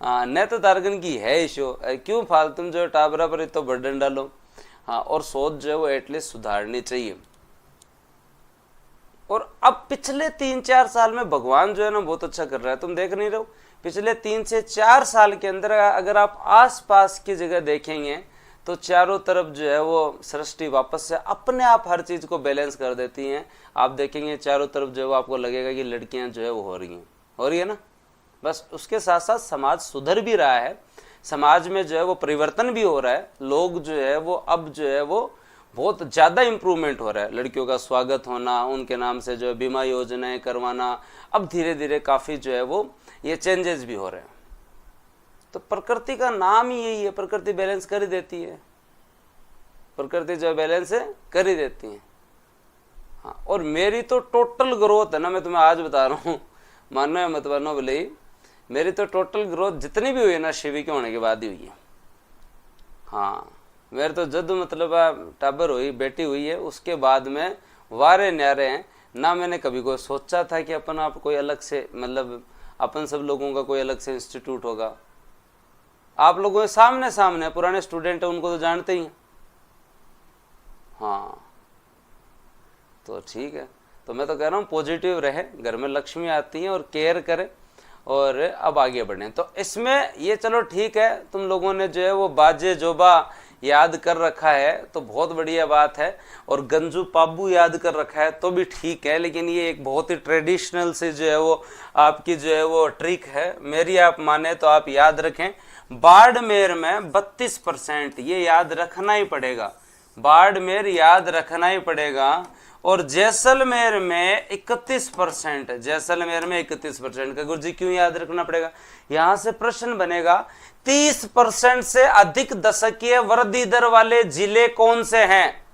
हाँ, न तो थारकन की है शो, क्यों फालतू जो है टाबरा पर इतना बर्डन डालो। हाँ, और सोच जो है वो एटलीस्ट सुधारनी चाहिए। और अब पिछले 3-4 साल में भगवान जो है ना बहुत अच्छा कर रहा है, तुम देख नहीं रहे हो। पिछले 3 से 4 साल के अंदर अगर आप आसपास की जगह देखेंगे तो चारों तरफ जो है वो सृष्टि वापस से अपने आप हर चीज को बैलेंस कर देती हैं। आप देखेंगे चारों तरफ जो है वो आपको लगेगा कि लड़कियां जो है वो हो रही है ना। बस उसके साथ साथ समाज सुधर भी रहा है, समाज में जो है वो परिवर्तन भी हो रहा है। लोग जो है वो अब जो है वो बहुत ज़्यादा इम्प्रूवमेंट हो रहा है। लड़कियों का स्वागत होना, उनके नाम से जो है बीमा योजनाएं करवाना, अब धीरे धीरे काफ़ी जो है वो ये चेंजेस भी हो रहे हैं। तो प्रकृति का नाम ही यही है, प्रकृति बैलेंस कर ही देती है, प्रकृति जो है बैलेंस कर ही देती है। हाँ, और मेरी तो टोटल ग्रोथ है ना, मैं तुम्हें आज बता रहा हूँ, मानो या मत मानो भले ही, मेरी तो टोटल ग्रोथ जितनी भी हुई है ना शिवी के होने के बाद ही हुई है। हाँ, मेरे तो जद मतलब टाबर हुई, बेटी हुई है, उसके बाद में वारे न्यारे हैं ना। मैंने कभी कोई सोचा था कि अपन आप कोई अलग से मतलब अपन सब लोगों का कोई अलग से इंस्टीट्यूट होगा। आप लोगों के सामने सामने पुराने स्टूडेंट है, उनको तो जानते ही हैं। हाँ, तो ठीक है। तो मैं तो कह रहा हूँ पॉजिटिव रहे, घर में लक्ष्मी आती है और केयर करे और अब आगे बढ़ें। तो इसमें ये चलो ठीक है, तुम लोगों ने जो है वो बाजे जोबा याद कर रखा है तो बहुत बढ़िया बात है, और गंजू पाबू याद कर रखा है तो भी ठीक है। लेकिन ये एक बहुत ही ट्रेडिशनल से जो है वो आपकी जो है वो ट्रिक है, मेरी आप माने तो आप याद रखें। बाड़मेर में 32%, ये याद रखना ही पड़ेगा, बाड़मेर याद रखना ही पड़ेगा। और जैसलमेर में 31%, जैसलमेर में 31% का गुरुजी क्यों याद रखना पड़ेगा? यहां से प्रश्न बनेगा 30% से अधिक दशकीय वृद्धि दर वाले जिले कौन से हैं?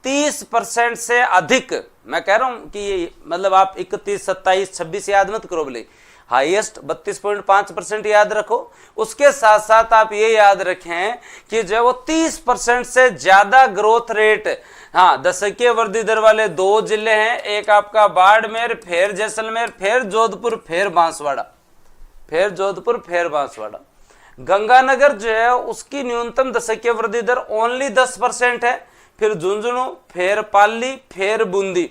30% से अधिक, मैं कह रहा हूं कि ये मतलब आप 31, 27, 26 याद मत करो, बोले हाईएस्ट 32.5% याद रखो। उसके साथ साथ आप ये याद रखें कि जो वो 30% से ज्यादा ग्रोथ रेट, हाँ, दशकीय वृद्धि दर वाले 2 जिले हैं, एक आपका बाड़मेर, फिर जैसलमेर, फिर जोधपुर, फिर बांसवाड़ा, फिर जोधपुर, फिर बांसवाड़ा। गंगानगर जो है उसकी न्यूनतम दशकीय वृद्धि दर ओनली 10% है, फिर झुंझुनू, फिर पाली, फिर बूंदी,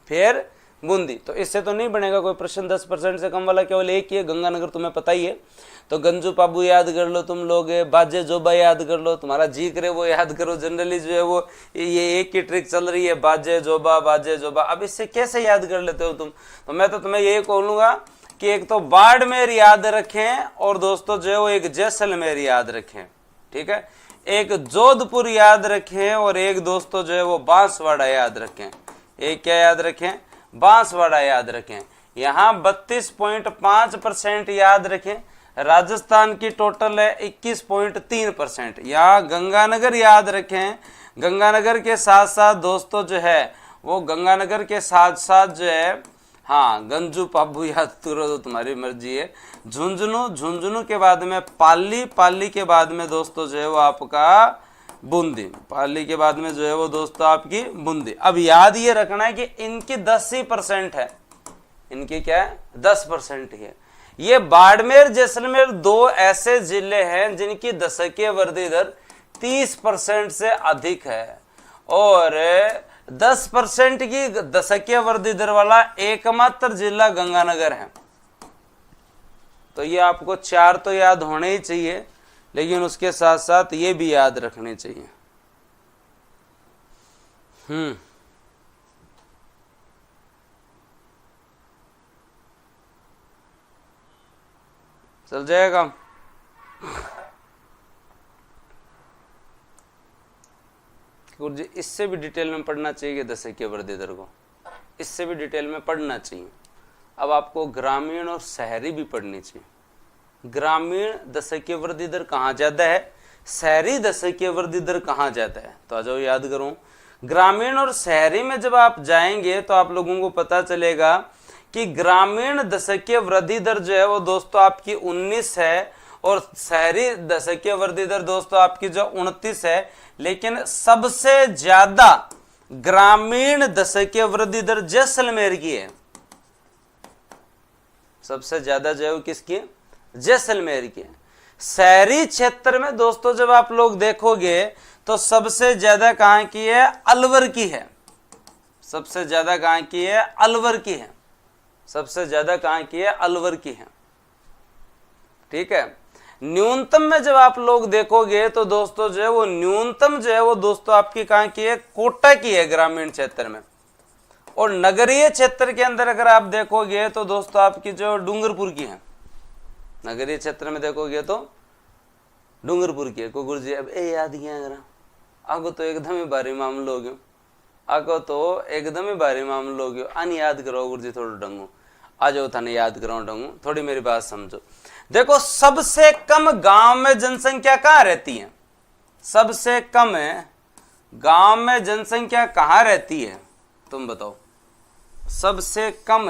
फिर बूंदी। तो इससे तो नहीं बनेगा कोई प्रश्न। 10% से कम वाला केवल एक ही है, गंगानगर, तुम्हें पता ही है। तो गंजू पाबू याद कर लो तुम लोग, बाजे जोबा याद कर लो, तुम्हारा जी करे वो याद करो। जनरली जो है वो ये एक ही ट्रिक चल रही है, बाजे जोबा, बाजे जोबा। अब इससे कैसे याद कर लेते हो तुम? तो मैं तो तुम्हें यही कहूंगा कि एक तो बाड़मेर याद रखें, और दोस्तों जो है वो एक जैसलमेर याद रखें, ठीक है, एक जोधपुर याद रखें, और एक दोस्तों जो है वो बांसवाड़ा याद रखें। एक क्या याद रखें? बांसवाड़ा याद रखें। यहाँ 32.5% याद रखें। राजस्थान की टोटल है 21.3%। यहाँ गंगानगर याद रखें। गंगानगर के साथ साथ दोस्तों जो है वो गंगानगर के साथ साथ जो है, हाँ, गंजू पाबू याद करो तो तुम्हारी मर्जी है। झुंझुनू, झुंझुनू के बाद में पाली, पाली के बाद में दोस्तों जो है वो आपका बूंदी, पाली के बाद में जो है वो दोस्तों आपकी बूंदी। अब याद ये रखना है कि इनकी 10% है, इनकी क्या है? 10% है। ये बाड़मेर, जैसलमेर 2 ऐसे जिले हैं जिनकी दशकीय वृद्धि दर 30% से अधिक है, और 10% की दशकीय वृद्धि दर वाला एकमात्र जिला गंगानगर है। तो ये आपको 4 तो याद होने ही चाहिए, लेकिन उसके साथ साथ ये भी याद रखने चाहिए। चल जाएगा। गुरुजी इससे भी डिटेल में पढ़ना चाहिए दशकीय वृद्धि दर को। इससे भी डिटेल में पढ़ना चाहिए। अब आपको ग्रामीण और शहरी भी पढ़नी चाहिए। ग्रामीण दशकीय वृद्धि दर कहाँ ज़्यादा है, शहरी दशकीय वृद्धि दर कहाँ ज़्यादा है, तो आ जाओ याद करो। ग्रामीण और शहरी में जब आप जाएंगे तो आप लोगों को पता चलेगा कि ग्रामीण दशकीय वृद्धि दर जो है वो दोस्तों आपकी 19 है और शहरी दशकीय वृद्धि दर दोस्तों आपकी जो 29 है। लेकिन सबसे ज्यादा ग्रामीण दशकीय वृद्धि दर जैसलमेर की है। सबसे ज्यादा जो है वो किसकी है, जैसलमेर की है। शहरी क्षेत्र में दोस्तों जब आप लोग देखोगे तो सबसे ज्यादा कहां की है, अलवर की है। सबसे ज्यादा कहां की है, अलवर की है। सबसे ज्यादा कहां की है, अलवर की है। ठीक है। न्यूनतम में जब आप लोग देखोगे तो दोस्तों जो है वो न्यूनतम जो है वो दोस्तों आपकी कहां की है, कोटा की है ग्रामीण क्षेत्र में। और नगरीय क्षेत्र के अंदर अगर आप देखोगे तो दोस्तों आपकी जो डूंगरपुर की है। नगरीय क्षेत्र में देखोगे तो डूंगरपुर की है। को गुरुजी अब ए याद किया करा, आगो तो एकदम ही भारी मामलो हो गयो, आगो तो एकदम ही भारी मामलो हो गयो। अन याद करो गुरुजी थोड़ा डंगू, आ जाओ थाने याद कराओ डंगू, थोड़ी मेरी बात समझो। देखो सबसे कम गांव में जनसंख्या कहाँ रहती है, सबसे कम गांव में जनसंख्या कहाँ रहती है, तुम बताओ। सबसे कम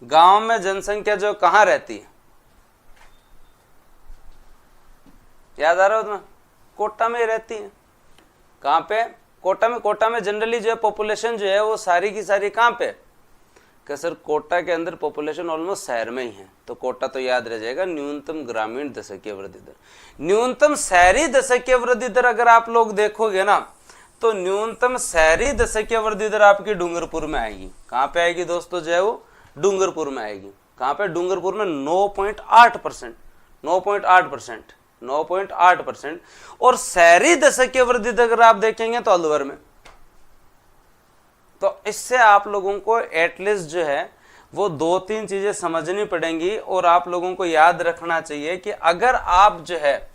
गांव में जनसंख्या जो कहाँ रहती है, याद आ रहा हो तुम्हें, कोटा में रहती है। कहाँ पे, कोटा में। कोटा में जनरली जो है पॉपुलेशन जो है वो सारी की सारी कहाँ पे, कि सर कोटा के अंदर पॉपुलेशन ऑलमोस्ट शहर में ही है, तो कोटा तो याद रह जाएगा। न्यूनतम ग्रामीण दशकीय वृद्धि दर, न्यूनतम शहरी दशकीय वृद्धि दर अगर आप लोग देखोगे ना तो न्यूनतम शहरी दशकीय वृद्धि दर आपकी डूंगरपुर में आएगी। कहाँ पे आएगी दोस्तों, जो है वो डूंगरपुर में आएगी। कहाँ पे, डूंगरपुर में 9.8%, 9.8%, 9.8%। और शहरी दशकीय वृद्धि दर अगर आप देखेंगे तो अलवर में। तो इससे आप लोगों को एटलीस्ट जो है वो 2-3 चीजें समझनी पड़ेंगी। और आप लोगों को याद रखना चाहिए कि अगर आप जो है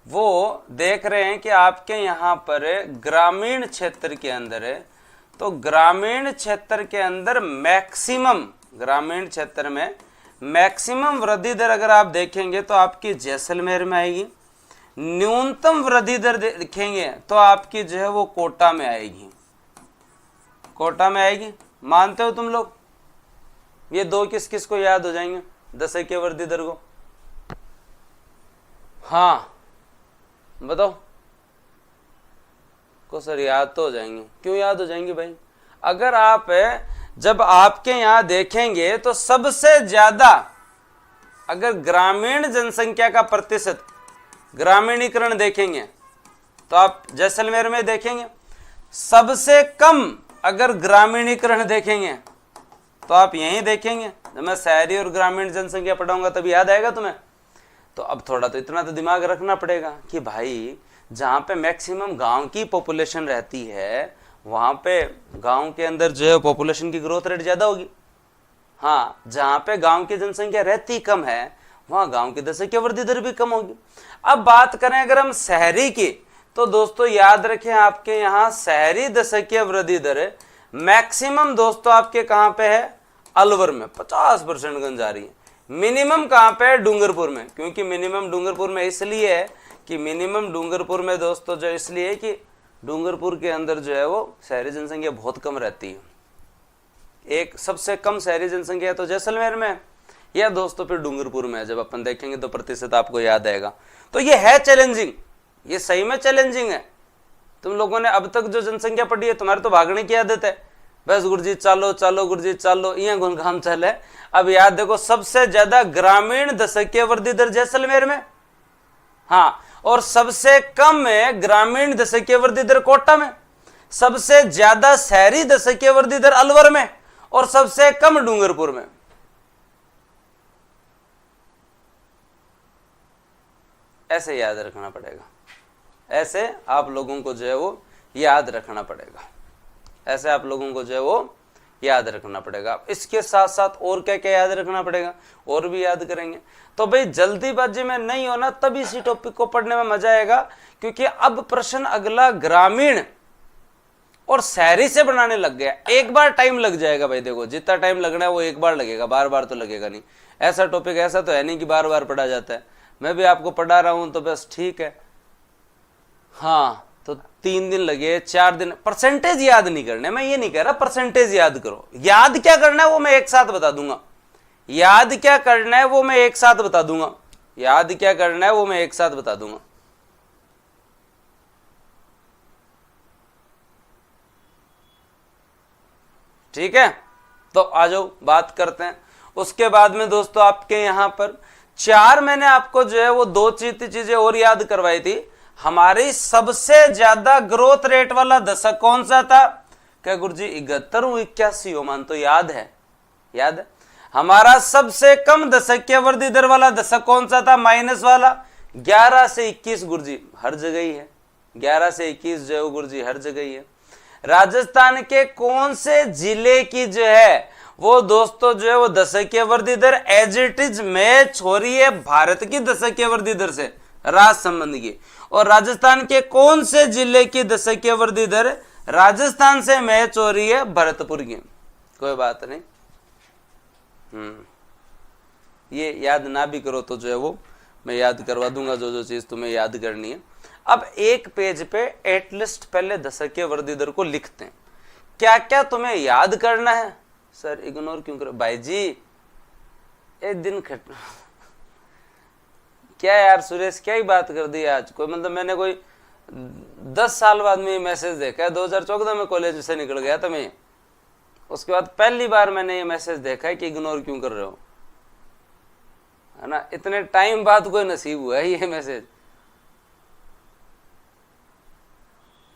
वो देख रहे हैं कि आपके यहाँ पर ग्रामीण क्षेत्र के अंदर है, तो ग्रामीण क्षेत्र के अंदर मैक्सिमम, ग्रामीण क्षेत्र में मैक्सिमम वृद्धि दर अगर आप देखेंगे तो आपकी जैसलमेर में आएगी। न्यूनतम वृद्धि दर देखेंगे तो आपकी जो है वो कोटा में आएगी, कोटा में आएगी। मानते हो तुम लोग? ये दो किस किस को याद हो जाएंगे दशकीय वृद्धि दर को? हाँ बताओ। को सर याद तो हो जाएंगे, क्यों याद हो जाएंगे भाई? अगर आप जब आपके यहाँ देखेंगे तो सबसे ज्यादा अगर ग्रामीण जनसंख्या का प्रतिशत ग्रामीणीकरण देखेंगे तो आप जैसलमेर में देखेंगे। सबसे कम अगर ग्रामीणीकरण देखेंगे तो आप यहीं देखेंगे। जब मैं शहरी और ग्रामीण जनसंख्या पढ़ाऊंगा तभी याद आएगा तुम्हें। तो अब थोड़ा तो इतना तो दिमाग रखना पड़ेगा कि भाई जहाँ पे मैक्सिमम गांव की पॉपुलेशन रहती है वहाँ पे गांव के अंदर जो है पॉपुलेशन की ग्रोथ रेट ज़्यादा होगी। हाँ, जहाँ पे गांव की जनसंख्या रहती कम है वहाँ गांव की दशकीय वृद्धि दर भी कम होगी। अब बात करें अगर हम शहरी की, तो दोस्तों याद रखें आपके यहाँ शहरी दशकीय वृद्धि दर मैक्सिमम दोस्तों आपके कहाँ पे है, अलवर में 50% गन जा रही है। मिनिमम कहाँ पे है, डूंगरपुर में। क्योंकि मिनिमम डूंगरपुर में इसलिए है कि मिनिमम डूंगरपुर में दोस्तों जो इसलिए है कि डूंगरपुर के अंदर जो है वो शहरी जनसंख्या बहुत कम रहती है। एक सबसे कम शहरी जनसंख्या तो जैसलमेर में है या दोस्तों फिर डूंगरपुर में है। जब अपन देखेंगे तो प्रतिशत आपको याद आएगा। तो ये है चैलेंजिंग, ये सही में चैलेंजिंग है। तुम लोगों ने अब तक जो जनसंख्या पढ़ी है, तुम्हारे तो भागने की आदत है, बस गुरुजी चलो चलो गुरुजी चलो, ये गुणगाम चल है। अब याद देखो सबसे ज्यादा ग्रामीण दशकीय वृद्धि दर जैसलमेर में, हाँ, और सबसे कम है ग्रामीण दशकीय वृद्धि दर कोटा में, सबसे ज्यादा शहरी दशकीय वृद्धि दर अलवर में और सबसे कम डूंगरपुर में। ऐसे याद रखना पड़ेगा, ऐसे आप लोगों को जो है वो याद रखना पड़ेगा, ऐसे आप लोगों को जो है वो याद रखना पड़ेगा। इसके साथ साथ और क्या क्या याद रखना पड़ेगा, और भी याद करेंगे। तो भाई जल्दीबाजी में नहीं होना, तभी इसी टॉपिक को पढ़ने में मजा आएगा। क्योंकि अब प्रश्न अगला ग्रामीण और शहरी से बनाने लग गया। एक बार टाइम लग जाएगा भाई, देखो जितना टाइम लगना है वो एक बार लगेगा, बार बार तो लगेगा नहीं। ऐसा टॉपिक ऐसा तो है नहीं कि बार बार पढ़ा जाता है, मैं भी आपको पढ़ा रहा हूं तो बस ठीक है। हाँ तो 3 दिन लगे, 4 दिन, परसेंटेज याद नहीं करने, मैं ये नहीं कह रहा परसेंटेज याद करो, याद क्या करना है वो मैं एक साथ बता दूंगा, याद क्या करना है वो मैं एक साथ बता दूंगा, याद क्या करना है वो मैं एक साथ बता दूंगा। ठीक है, तो आ जाओ बात करते हैं। उसके बाद में दोस्तों आपके यहां पर 4 मैंने आपको जो है वो 2 चीजें और याद करवाई थी। हमारी सबसे ज्यादा ग्रोथ रेट वाला दशक कौन सा था? क्या गुरुजी 71 81 हो मान तो याद है, याद है। हमारा सबसे कम दशकीय वृद्धि दर वाला दशक कौन सा था? माइनस वाला 11 से 21 गुरुजी हर जगह ही है, 11 से 21 जो है गुरुजी हर जगह ही है। राजस्थान के कौन से जिले की जो है वो दोस्तों जो है वो दशकीय वृद्धि दर एज इट इज मैच हो रही है भारत की दशकीय वृद्धि दर से, राज्य संबंध की। और राजस्थान के कौन से जिले की दशकीय वृद्धि दर राजस्थान से मैच हो रही है भरतपुर की? कोई बात नहीं, ये याद ना भी करो तो जो है वो मैं याद करवा दूंगा जो जो चीज तुम्हें याद करनी है। अब एक पेज पे एटलीस्ट पहले दशकीय वृद्धि दर को लिखते हैं, क्या क्या तुम्हें याद करना है। सर इग्नोर क्यों करो भाई जी, एक दिन क्या यार सुरेश क्या ही बात कर दी आज, कोई मतलब मैंने कोई 10 साल बाद में मैसेज देखा है, 2014 में कॉलेज से निकल गया था मैं, उसके बाद पहली बार मैंने ये मैसेज देखा है कि इग्नोर क्यों कर रहे हो, है ना। इतने टाइम बाद कोई नसीब हुआ है ये मैसेज।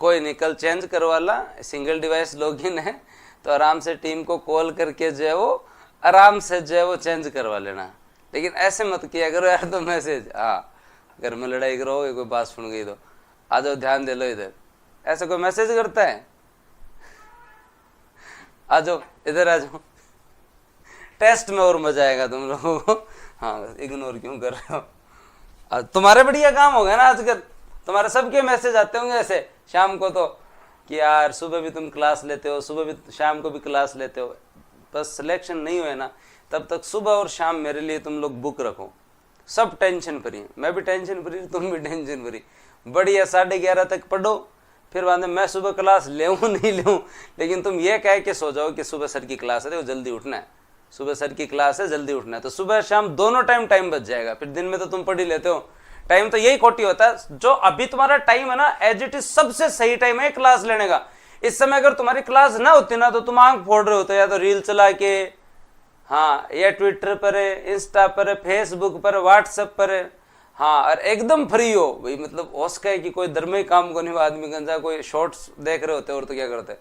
कोई नहीं, कल चेंज करवा ला, सिंगल डिवाइस लॉगिन है तो आराम से टीम को कॉल करके जो है वो आराम से जो है वो चेंज करवा लेना, लेकिन ऐसे मत किया करो यार तो मैसेज। हाँ घर में लड़ाई करोगे, कोई बात सुन गई तो आ जाओ ध्यान दे लो इधर, ऐसे कोई मैसेज करता है? आ जाओ इधर आ जाओ, टेस्ट में और मजा आएगा तुम लोगों को। हाँ इग्नोर क्यों कर रहे हो, तुम्हारे बढ़िया काम हो गया ना आजकल, तुम्हारे सबके मैसेज आते होंगे ऐसे शाम को तो कि यार सुबह भी तुम क्लास लेते हो, सुबह भी शाम को भी क्लास लेते हो, बस सिलेक्शन नहीं हुए ना तब तक सुबह और शाम मेरे लिए तुम लोग बुक रखो, सब टेंशन फ्री, मैं भी टेंशन फ्री तुम भी टेंशन फ्री, बढ़िया 11:30 तक पढ़ो, फिर बाद में मैं सुबह क्लास ले नहीं ले, लेकिन तुम ये कह के सो जाओ कि सुबह सर की क्लास है तो जल्दी उठना है, सुबह सर की क्लास है जल्दी उठना है, तो सुबह शाम दोनों टाइम बच जाएगा, फिर दिन में तो तुम पढ़ ही लेते हो। टाइम तो यही खोटी होता है, जो अभी तुम्हारा टाइम है ना एज इट इज सबसे सही टाइम है क्लास लेने का। इस समय अगर तुम्हारी क्लास ना होती ना तो तुम आंख फोड़ रहे होते, या तो रील चला के, हाँ या ट्विटर पर है, इंस्टा पर है, फेसबुक पर, व्हाट्सएप पर है, हाँ और एकदम फ्री हो भाई, मतलब उसका है कि कोई धर्म काम को नहीं, आदमी गंजा कोई शॉर्ट्स देख रहे होते और तो क्या करते,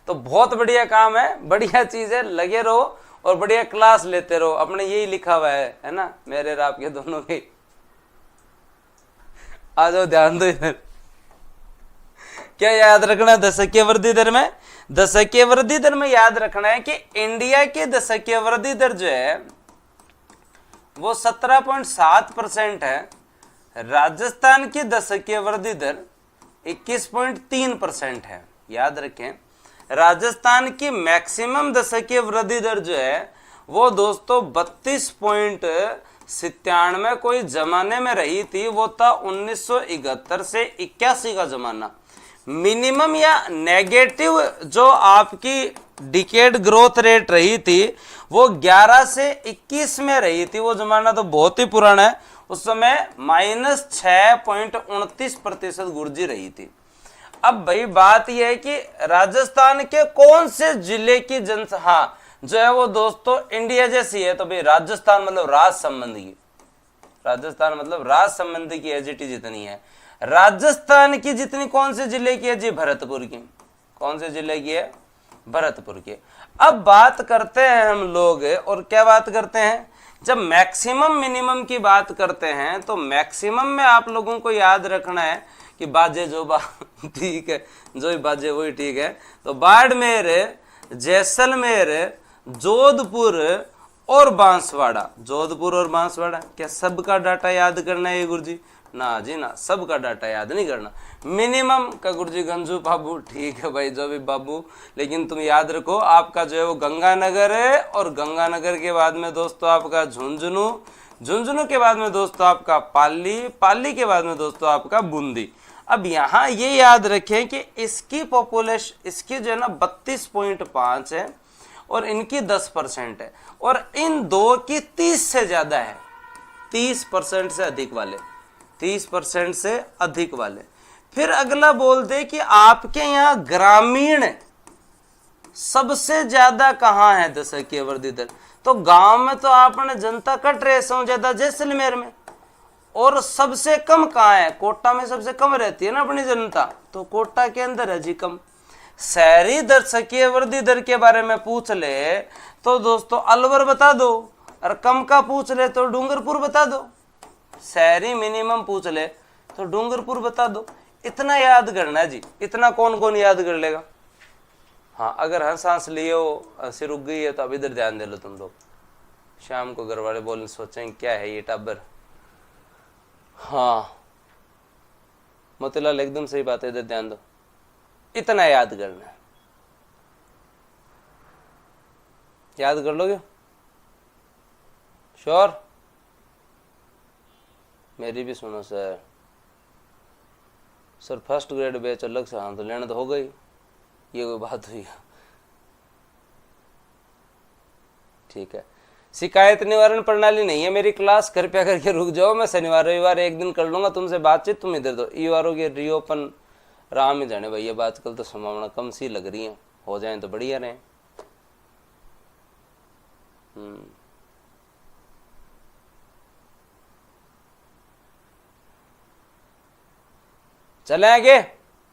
तो बहुत बढ़िया काम है, बढ़िया चीज है, लगे रहो और बढ़िया क्लास लेते रहो, अपने यही लिखा हुआ है ना मेरे और आपके दोनों के। आ जाओ ध्यान दो इधर, क्या याद रखना है दशकीय वृद्धि दर में? दशकीय वृद्धि दर में याद रखना है कि इंडिया की दशकीय वृद्धि दर जो है वो 17.7% है, राजस्थान की दशकीय वृद्धि दर 21.3% है। याद रखें राजस्थान की मैक्सिमम दशकीय वृद्धि दर जो है वो दोस्तों 32.97 कोई जमाने में रही थी, वो था 1971 से 81 का जमाना। मिनिमम या नेगेटिव जो आपकी डिकेड ग्रोथ रेट रही थी वो 11 से 21 में रही थी, वो जमाना तो बहुत ही पुराना है, उस समय -6.29% गुर्जी रही थी। अब भाई बात यह है कि राजस्थान के कौन से जिले की जनसंख्या जो है वो दोस्तों इंडिया जैसी है, तो भाई राजस्थान मतलब राज संबंधी की, राजस्थान मतलब राज संबंधी की एजिटी जितनी है, राजस्थान की जितनी कौन से जिले की है जी? भरतपुर की। कौन से जिले की है? भरतपुर की। अब बात करते हैं हम लोग, और क्या बात करते हैं, जब मैक्सिमम मिनिमम की बात करते हैं तो मैक्सिमम में आप लोगों को याद रखना है कि बाजे जो ठीक है, जो ही बाजे वही ठीक है, तो बाड़मेर, जैसलमेर, जोधपुर और बांसवाड़ा, जोधपुर और बांसवाड़ा। क्या सबका डाटा याद करना है ये गुरुजी? ना जी ना, सबका डाटा याद नहीं करना। मिनिमम का गुरुजी गंजू बाबू, ठीक है भाई जो भी बाबू, लेकिन तुम याद रखो आपका जो है वो गंगानगर है, और गंगानगर के बाद में दोस्तों आपका झुंझुनू, झुंझुनू के बाद में दोस्तों आपका पाली, पाली के बाद में दोस्तों आपका बूंदी। अब यहाँ ये याद रखें कि इसकी पॉपुलेशन, इसकी जो है ना 32.5 है और इनकी 10% है, और इन दो की 30 से ज्यादा है, 30% से अधिक वाले, 30% से अधिक वाले। फिर अगला बोल दे कि आपके यहाँ ग्रामीण सबसे ज्यादा कहाँ है दशकीय वृद्धि दर? तो गांव में तो आपने जनता कट रहे सौ ज्यादा जैसलमेर में, और सबसे कम कहाँ है? कोटा में सबसे कम रहती है ना अपनी जनता, तो कोटा के अंदर है जी कम। शहरी दशकीय वृद्धि दर के बारे में पूछ ले तो दोस्तों अलवर बता दो, और कम का पूछ ले तो डूंगरपुर बता दो, शहरी मिनिमम पूछ ले तो डूंगरपुर बता दो। इतना याद करना है जी, इतना कौन कौन याद कर लेगा? हाँ, अगर हंस सांस लिए हो, हंसी रुक गई है तो अब इधर ध्यान दे लो तुम लोग। शाम को घर वाले बोलने सोचेंगे क्या है ये टाबर। हाँ मोतीलाल एकदम सही बात है, इधर ध्यान दो, इतना याद करना है। याद कर लोगे? श्योर? मेरी भी सुनो sir. Sir first grade batch अलग से, हाँ तो लेना तो हो गई, ये कोई बात हुई? ठीक है। शिकायत निवारण प्रणाली नहीं है मेरी क्लास, कृपया करके रुक जाओ, मैं शनिवार रविवार एक दिन कर लूंगा तुमसे बातचीत, तुम इधर दो। ईवारो के रीओपन राम ही जाने भैया, आजकल तो संभावना कम सी लग रही है, हो जाए तो बढ़िया रहे। चले आगे,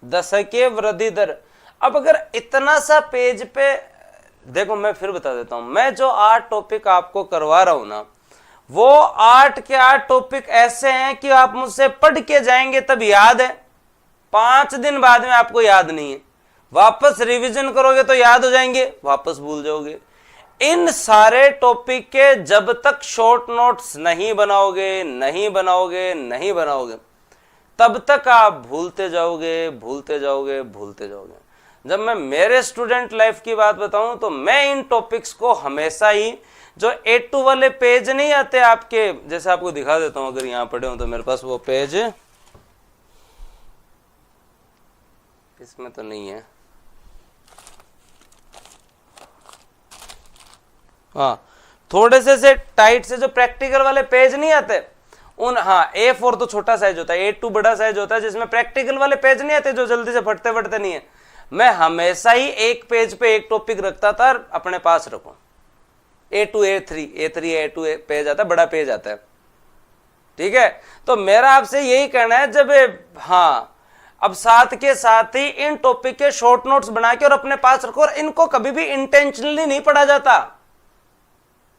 दशकीय वृद्धि दर। अब अगर इतना सा पेज पे देखो, मैं फिर बता देता हूं, मैं जो 8 टॉपिक आपको करवा रहा हूं ना, वो 8 के 8 टॉपिक ऐसे हैं कि आप मुझसे पढ़ के जाएंगे तब याद है, 5 दिन बाद में आपको याद नहीं है, वापस रिवीजन करोगे तो याद हो जाएंगे, वापस भूल जाओगे। इन सारे टॉपिक के जब तक शॉर्ट नोट्स नहीं बनाओगे, नहीं बनाओगे, नहीं बनाओगे, तब तक आप भूलते जाओगे, भूलते जाओगे, भूलते जाओगे। जब मैं मेरे स्टूडेंट लाइफ की बात बताऊं तो मैं इन टॉपिक्स को हमेशा ही, जो A2 वाले पेज नहीं आते आपके, जैसे आपको दिखा देता हूं, अगर यहां पढ़े हो तो मेरे पास वो पेज है, इसमें तो नहीं है, हाँ थोड़े से टाइट से जो प्रैक्टिकल वाले पेज नहीं आते उन, हाँ A4 तो छोटा साइज होता है, A2 बड़ा साइज होता है, जिसमें प्रैक्टिकल वाले पेज नहीं आते जो जल्दी से फटते फटते नहीं है। मैं हमेशा ही एक पेज पे एक टॉपिक रखता था, अपने पास रखो। A2 A3 A2 पेज आता है, बड़ा पेज आता है, ठीक है। तो मेरा आपसे यही कहना है, जब हाँ अब साथ के साथ ही इन टॉपिक के शॉर्ट नोट्स बना के और अपने पास रखो, और इनको कभी भी इंटेंशनली नहीं पढ़ा जाता।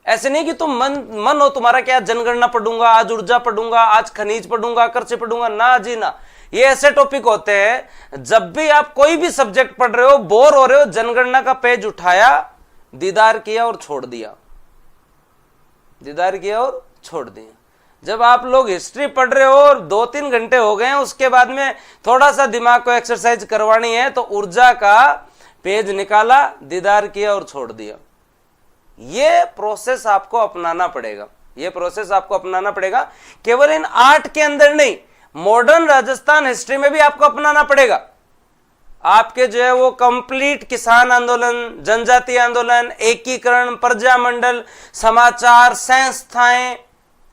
ऐसे नहीं कि तुम मन हो तुम्हारा क्या जनगणना पढ़ूंगा, आज ऊर्जा पढ़ूंगा, आज खनिज पढ़ूंगा, कर्चे पढ़ूंगा, ना जी ना। ये ऐसे टॉपिक होते हैं, जब भी आप कोई भी सब्जेक्ट पढ़ रहे हो, बोर हो रहे हो, जनगणना का पेज उठाया, दीदार किया और छोड़ दिया, दीदार किया और छोड़ दिया। जब आप लोग हिस्ट्री पढ़ रहे हो और 2-3 घंटे हो गए हैं, उसके बाद में थोड़ा सा दिमाग को एक्सरसाइज करवानी है, तो ऊर्जा का पेज निकाला, दीदार किया और छोड़ दिया। ये प्रोसेस आपको अपनाना पड़ेगा, ये प्रोसेस आपको अपनाना पड़ेगा। केवल इन 8 के अंदर नहीं, मॉडर्न राजस्थान हिस्ट्री में भी आपको अपनाना पड़ेगा। आपके जो है वो कंप्लीट किसान आंदोलन, जनजातीय आंदोलन, एकीकरण, प्रजा मंडल, समाचार, संस्थाएं,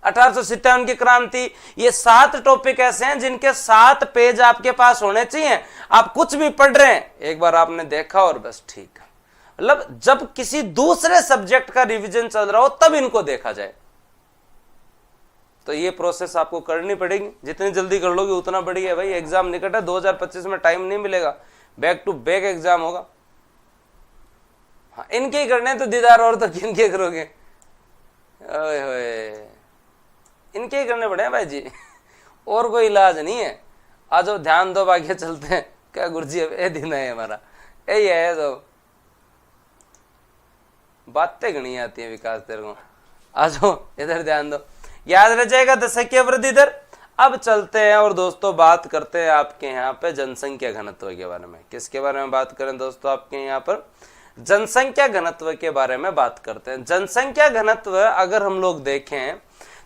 1857 की क्रांति, ये 7 टॉपिक ऐसे हैं जिनके 7 पेज आपके पास होने चाहिए। आप कुछ भी पढ़ रहे हैं, एक बार आपने देखा और बस ठीक है। मतलब जब किसी दूसरे सब्जेक्ट का रिवीजन चल रहा हो तब इनको देखा जाए। तो ये प्रोसेस आपको करनी पड़ेगी, जितनी जल्दी कर लोगे उतना बढ़िया है भाई। एग्जाम निकट है, 2025 में टाइम नहीं मिलेगा, बैक टू बैक एग्जाम होगा। हाँ इनके ही करने तो दीदार, और तो किनके करोगे? ओए होए, इनके ही करने पड़े भाई जी, और कोई इलाज नहीं है। आ जाओ ध्यान दो, आगे चलते हैं। क्या गुरुजी अब ये दिन है हमारा, यही है। तो बातें घनी आती है विकास तेरे को। आ जाओ इधर ध्यान दो, याद रह जाएगा दशकीय वृद्धि दर। अब चलते हैं और दोस्तों बात करते हैं आपके यहाँ पे जनसंख्या घनत्व के बारे में। किसके बारे में बात करें दोस्तों? आपके यहाँ पर जनसंख्या घनत्व के बारे में बात करते हैं। जनसंख्या घनत्व अगर हम लोग देखें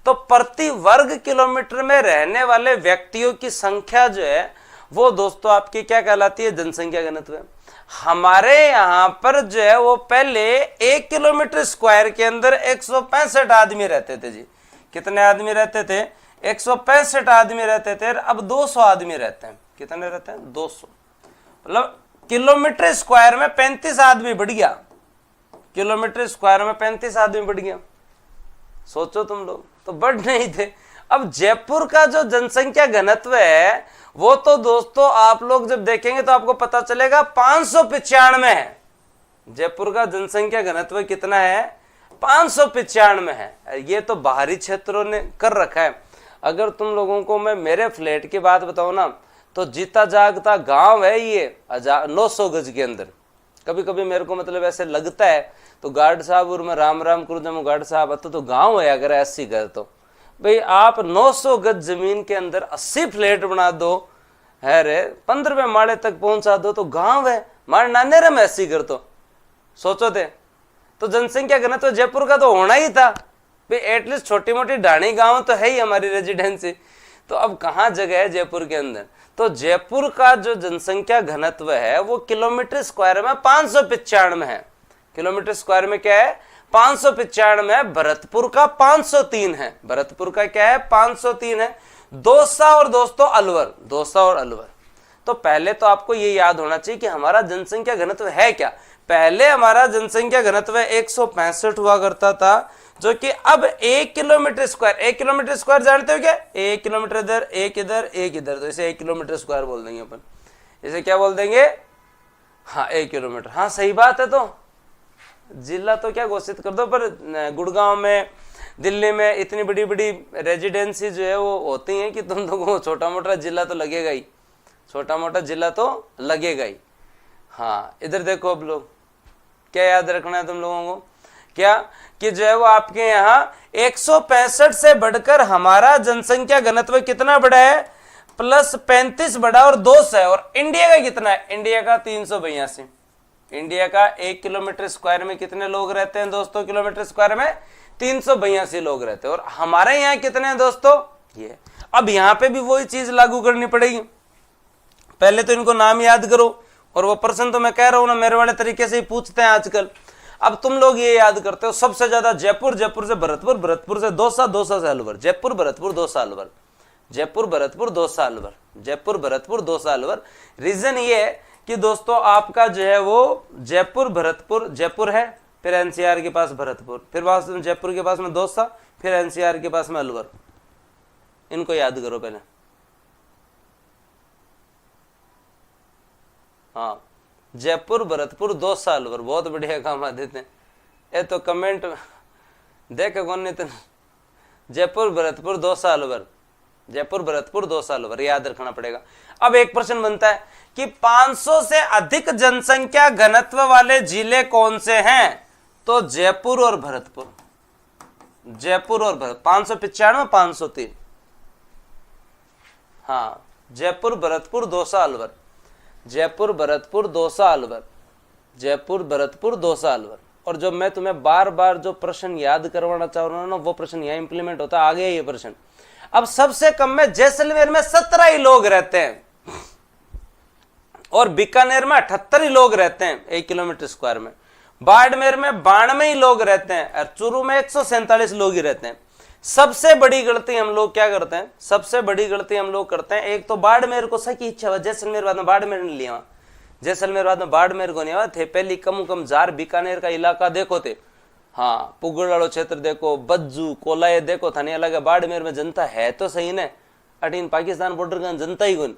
तो प्रति वर्ग किलोमीटर में रहने वाले व्यक्तियों की संख्या जो है वो दोस्तों आपकी क्या कहलाती है? जनसंख्या घनत्व। हमारे यहाँ पर जो है वो पहले 1 किलोमीटर स्क्वायर के अंदर 165 आदमी रहते थे जी। कितने आदमी रहते थे? 165 आदमी रहते थे। अब 200 आदमी रहते हैं। कितने रहते हैं? 200। मतलब किलोमीटर स्क्वायर में 35 आदमी बढ़ गया। किलोमीटर स्क्वायर में 35 आदमी बढ़ गया। सोचो तुम लोग, तो बढ़ नहीं थे। अब जयपुर का जो जनसंख्या घनत्व है वो तो दोस्तों आप लोग जब देखेंगे तो आपको पता चलेगा 595 है। जयपुर का जनसंख्या घनत्व कितना है? 595 है। ये तो बाहरी क्षेत्रों ने कर रखा है। अगर तुम लोगों को मैं मेरे फ्लैट की बात बताऊं ना तो जीता जागता गांव है ये 900 गज के अंदर। कभी कभी मेरे को मतलब ऐसे लगता है तो गार्ड साहब और मैं राम राम करूं जब गार्ड साहब आता तो गांव है अगर 80 गज तो भाई आप 900 गज जमीन के अंदर 80 फ्लैट बना दो है रे, 15वें माले तक पहुंचा दो तो गांव है। मार नाने रे में 80 कर तो सोचो थे। तो जनसंख्या घनत्व तो जयपुर का तो होना ही था भाई, एटलीस्ट छोटी मोटी ढाणी गांव तो है ही हमारी रेजिडेंसी। तो अब कहाँ जगह है जयपुर के अंदर? तो जयपुर का जो जनसंख्या घनत्व है वो किलोमीटर स्क्वायर में 595 है। किलोमीटर स्क्वायर में क्या है? 595 है। भरतपुर का 503 है। भरतपुर का क्या है? 503 है। दौसा और दोस्तों अलवर, दौसा और अलवर। तो पहले तो आपको ये याद होना चाहिए कि हमारा जनसंख्या घनत्व है क्या। पहले हमारा जनसंख्या घनत्व 165 हुआ करता था, जो कि अब 1 किलोमीटर स्क्वायर, 1 किलोमीटर स्क्वायर जानते हो क्या? 1 किलोमीटर इधर, 1 इधर, 1 इधर, तो इसे 1 किलोमीटर स्क्वायर बोल देंगे अपन। इसे क्या बोल देंगे? हाँ 1 किलोमीटर। हाँ सही बात है। तो जिला तो क्या घोषित कर दो, पर गुड़गांव में, दिल्ली में इतनी बड़ी बड़ी रेजिडेंसी जो है वो होती हैं कि तुम लोगों को छोटा मोटा जिला तो लगेगा ही, छोटा मोटा जिला तो लगेगा ही। हाँ इधर देखो, अब लोग क्या याद रखना है तुम लोगों को? क्या कि जो है वो आपके यहाँ 165 से बढ़कर हमारा जनसंख्या घनत्व कितना बढ़ा है? +35 बढ़ा और 200 है। और इंडिया का कितना है? इंडिया का 382। इंडिया का 1 किलोमीटर स्क्वायर में कितने लोग रहते हैं दोस्तों? किलोमीटर स्क्वायर में 382 लोग रहते हैं। और हमारे यहाँ कितने हैं दोस्तों? ये। अब यहाँ पे भी वही चीज लागू करनी पड़ेगी। पहले तो इनको नाम याद करो, और वो प्रश्न तो मैं कह रहा हूं ना मेरे वाले तरीके से ही पूछते हैं आजकल। अब तुम लोग ये याद करते हो सबसे ज्यादा जयपुर, जयपुर से भरतपुर, भरतपुर से दौसा, दौसा से अलवर, जयपुर भरतपुर दौसा अलवर, जयपुर भरतपुर दौसा अलवर, जयपुर भरतपुर दौसा अलवर। रीजन ये है कि दोस्तों आपका जो है वो जयपुर भरतपुर, जयपुर है, फिर एनसीआर के पास भरतपुर, फिर जयपुर के पास में दौसा, फिर एनसीआर के पास में अलवर। इनको याद करो पहले। हाँ जयपुर भरतपुर दौसा अलवर, बहुत बढ़िया काम आ देते हैं। ये तो कमेंट देखो कौन नहीं तो। जयपुर भरतपुर दौसा अलवर, जयपुर भरतपुर दौसा अलवर, याद रखना पड़ेगा। अब एक प्रश्न बनता है कि 500 से अधिक जनसंख्या घनत्व वाले जिले कौन से हैं? तो जयपुर और भरतपुर, जयपुर और भरतपुर। 595, 503। हाँ जयपुर भरतपुर दौसा अलवर, जयपुर भरतपुर दौसा अलवर, जयपुर भरतपुर दौसा अलवर। और जो मैं तुम्हें बार बार जो प्रश्न याद करवाना चाह रहा हूं ना वो प्रश्न यहाँ इंप्लीमेंट होता है। आगे ये प्रश्न, अब सबसे कम में जैसलमेर में 17 ही लोग रहते हैं और बीकानेर में 78 ही लोग रहते हैं 1 किलोमीटर स्क्वायर में। बाड़मेर में 92 ही लोग रहते हैं और चूरू में 147 लोग ही रहते हैं। सबसे बड़ी गलती हम लोग क्या करते हैं? सबसे बड़ी गलती हम लोग करते हैं, एक तो बाड़मेर को सही इच्छा हुआ, जैसलमेर बाद में बाड़मेर नहीं लिया, जैसलमेर बाद में बाड़मेर को नहीं हुआ थे। पहली कम जार बीकानेर का इलाका देखो थे, हाँ पुगड़ वालों क्षेत्र देखो, बज्जू कोलाए देखो था, नहीं अलग बाड़मेर में जनता है तो सही ने, अटीन पाकिस्तान बॉर्डर का जनता ही गुन।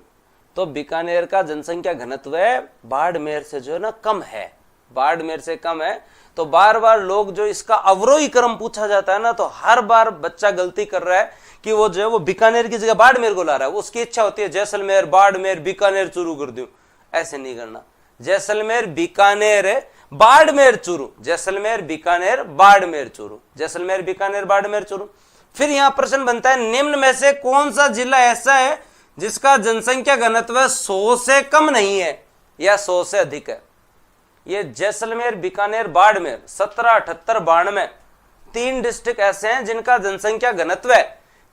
तो बीकानेर का जनसंख्या घनत्व है बाड़मेर से जो है ना कम है, बाड़मेर से कम है। तो बार बार लोग जो इसका अवरोही क्रम पूछा जाता है ना, तो हर बार बच्चा गलती कर रहा है कि वो जो है वो बीकानेर की जगह बाड़मेर को ला रहा है। उसकी इच्छा होती है जैसलमेर बाड़मेर बीकानेर चूरू कर दूं, ऐसे नहीं करना। जैसलमेर बीकानेर बाड़मेर चूरू, जैसलमेर बीकानेर बाड़मेर चूरू, जैसलमेर बीकानेर बाड़मेर चूरू। फिर यहां प्रश्न बनता है निम्न में से कौन सा जिला ऐसा है जिसका जनसंख्या घनत्व 100 से कम नहीं है या 100 से अधिक है। ये जैसलमेर बीकानेर बाड़मेर 17, 78, 92 तीन डिस्ट्रिक्ट ऐसे हैं जिनका जनसंख्या घनत्व है,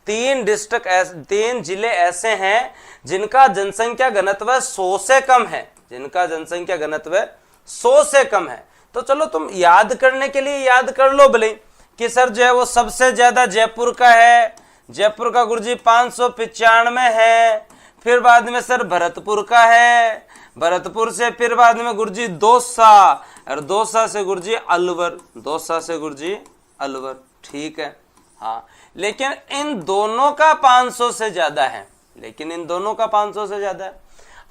तीन जिले ऐसे हैं जिनका जनसंख्या घनत्व 100 से कम है, जिनका जनसंख्या घनत्व 100 से कम है। तो चलो तुम याद करने के लिए याद कर लो भले कि सर जो है वो सबसे ज्यादा जयपुर का है, जयपुर का गुरुजी 595 है, फिर बाद में सर भरतपुर का है, भरतपुर से फिर बाद में गुरुजी दौसा, और दौसा से गुरुजी अलवर, दौसा से गुरुजी अलवर, ठीक है। हाँ, लेकिन इन दोनों का 500 से ज्यादा है, लेकिन इन दोनों का 500 से ज्यादा है।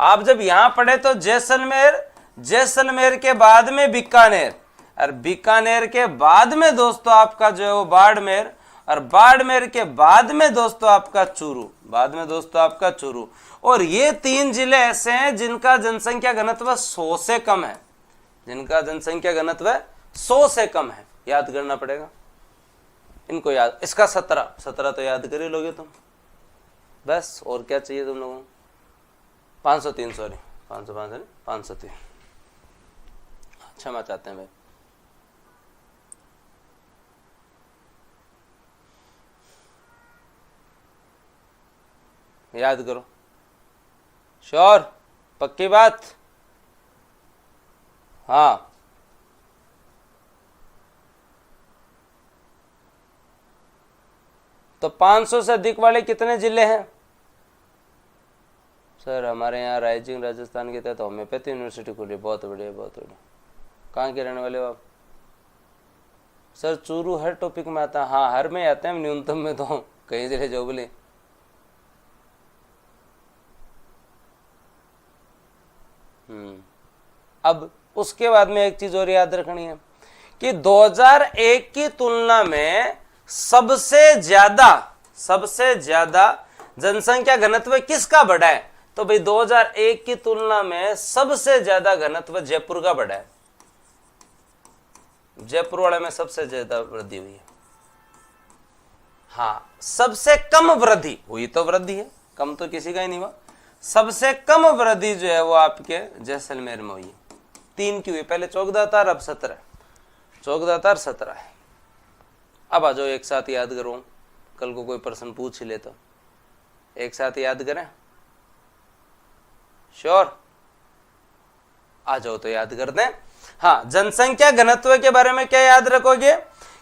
आप जब यहां पढ़े तो जैसलमेर, जैसलमेर के बाद में बीकानेर, और बीकानेर के बाद में दोस्तों आपका जो है वो बाड़मेर, और बाड़मेर के बाद में दोस्तों आपका चूरू, बाद में दोस्तों आपका चूरू। और ये तीन जिले ऐसे हैं जिनका जनसंख्या घनत्व 100 से कम है, जिनका जनसंख्या घनत्व 100 से कम है। याद करना पड़ेगा इनको, याद, इसका 17 तो याद कर ही लोगे तुम, बस और क्या चाहिए तुम लोगों को। 503, सॉरी 503, क्षमा चाहते हैं भाई। याद करो, श्योर, पक्की बात। हाँ, तो 500 से अधिक वाले कितने जिले हैं सर? हमारे यहाँ राइजिंग राजस्थान के तहत होम्योपैथी यूनिवर्सिटी खुली, बहुत बढ़िया, बहुत बढ़िया। कहाँ के रहने वाले हो आप? सर चूरू हर टॉपिक में आता है। हाँ, हर में आते हैं, न्यूनतम में तो कई जिले जो बोले। अब उसके बाद में एक चीज और याद रखनी है कि 2001 की तुलना में सबसे ज्यादा जनसंख्या घनत्व किसका बढ़ा है? तो भाई 2001 की तुलना में सबसे ज्यादा घनत्व जयपुर का बढ़ा है, जयपुर वाले में सबसे ज्यादा वृद्धि हुई है। हाँ, सबसे कम वृद्धि हुई तो वृद्धि है, कम तो किसी का ही नहीं हुआ। सबसे कम वृद्धि जो है वो आपके जैसलमेर में हुई है, 3 की हुई, पहले चौकदातार, अब 17, चौकदातार 17 है। अब आ जाओ एक साथ याद करो, कल को कोई प्रश्न पूछ ही ले तो एक साथ याद करें, श्योर? आ जाओ तो याद करते हैं। हाँ, जनसंख्या घनत्व के बारे में क्या याद रखोगे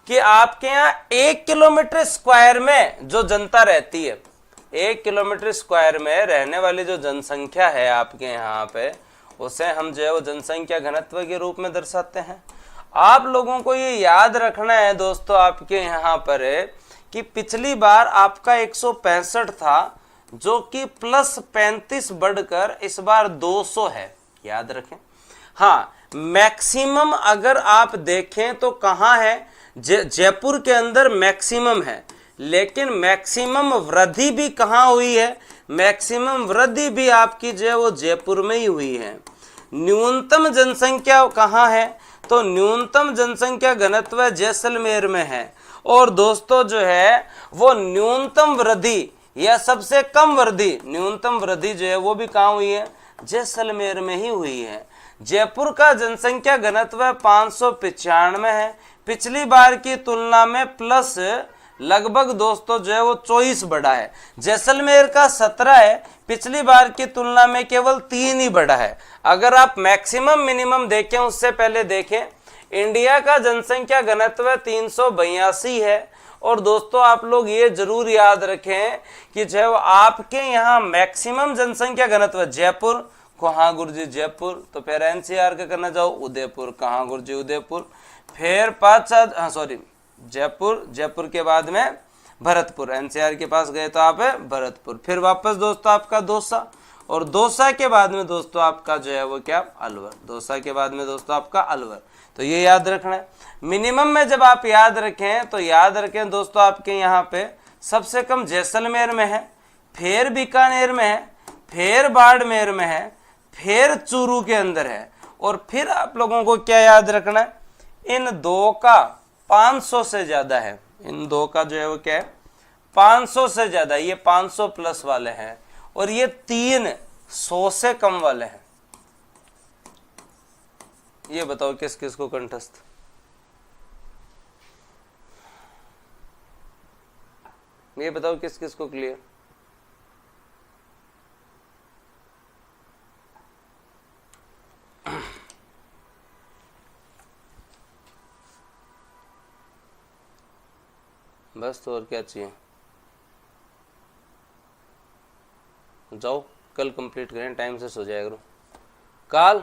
कि आपके यहाँ 1 किलोमीटर स्क्वायर में जो जनता रहती है, 1 किलोमीटर स्क्वायर में रहने वाली जो जनसंख्या है आपके यहाँ पे, उसे हम जो है वो जनसंख्या घनत्व के रूप में दर्शाते हैं। आप लोगों को ये याद रखना है दोस्तों आपके यहाँ पर कि पिछली बार आपका 165 था, जो कि +35 बढ़कर इस बार 200 है, याद रखें। हाँ, मैक्सिमम अगर आप देखें तो कहाँ है? जयपुर के अंदर मैक्सिमम है, लेकिन मैक्सिमम वृद्धि भी कहाँ हुई है? मैक्सिमम वृद्धि भी आपकी जो है वो जयपुर में ही हुई है। न्यूनतम जनसंख्या कहाँ है? तो न्यूनतम जनसंख्या घनत्व जैसलमेर में है। और दोस्तों जो है वो न्यूनतम वृद्धि या सबसे कम वृद्धि, न्यूनतम वृद्धि जो है वो भी कहाँ हुई है? जैसलमेर में ही हुई है। जयपुर का जनसंख्या घनत्व 595 है, पिछली बार की तुलना में प्लस लगभग दोस्तों जो है वो 24 बढ़ा है। जैसलमेर का 17 है, पिछली बार की तुलना में केवल 3 ही बढ़ा है। अगर आप मैक्सिमम मिनिमम देखें, उससे पहले देखें, इंडिया का जनसंख्या घनत्व 382 है। और दोस्तों आप लोग ये जरूर याद रखें कि जो है आपके यहाँ मैक्सिमम जनसंख्या घनत्व जयपुर, कहाँ गुरुजी? जयपुर। तो फिर एनसीआर का करना जाओ, उदयपुर, कहाँ गुरुजी? उदयपुर। फिर जयपुर, जयपुर के बाद में भरतपुर, एनसीआर के पास गए तो आप है भरतपुर। फिर वापस दोस्तों आपका दौसा, और दौसा के बाद में दोस्तों आपका जो है वो क्या? अलवर। दौसा के बाद में दोस्तों आपका अलवर। तो ये याद रखना है। मिनिमम में जब आप याद रखें तो याद रखें दोस्तों आपके यहाँ पे सबसे कम जैसलमेर में है, फिर बीकानेर में है, फिर बाड़मेर में है, फिर चूरू के अंदर है, और फिर आप लोगों को क्या याद रखना है, इन दो का 500 से ज्यादा है, इन दो का जो है वो क्या है 500 से ज्यादा, ये 500 प्लस वाले हैं और ये 300 से कम वाले हैं। ये बताओ किस किस को कंठस्थ, ये बताओ किस किस को क्लियर। बस तो और क्या चाहिए, जाओ कल कंप्लीट करें, टाइम से सो जाया करो, काल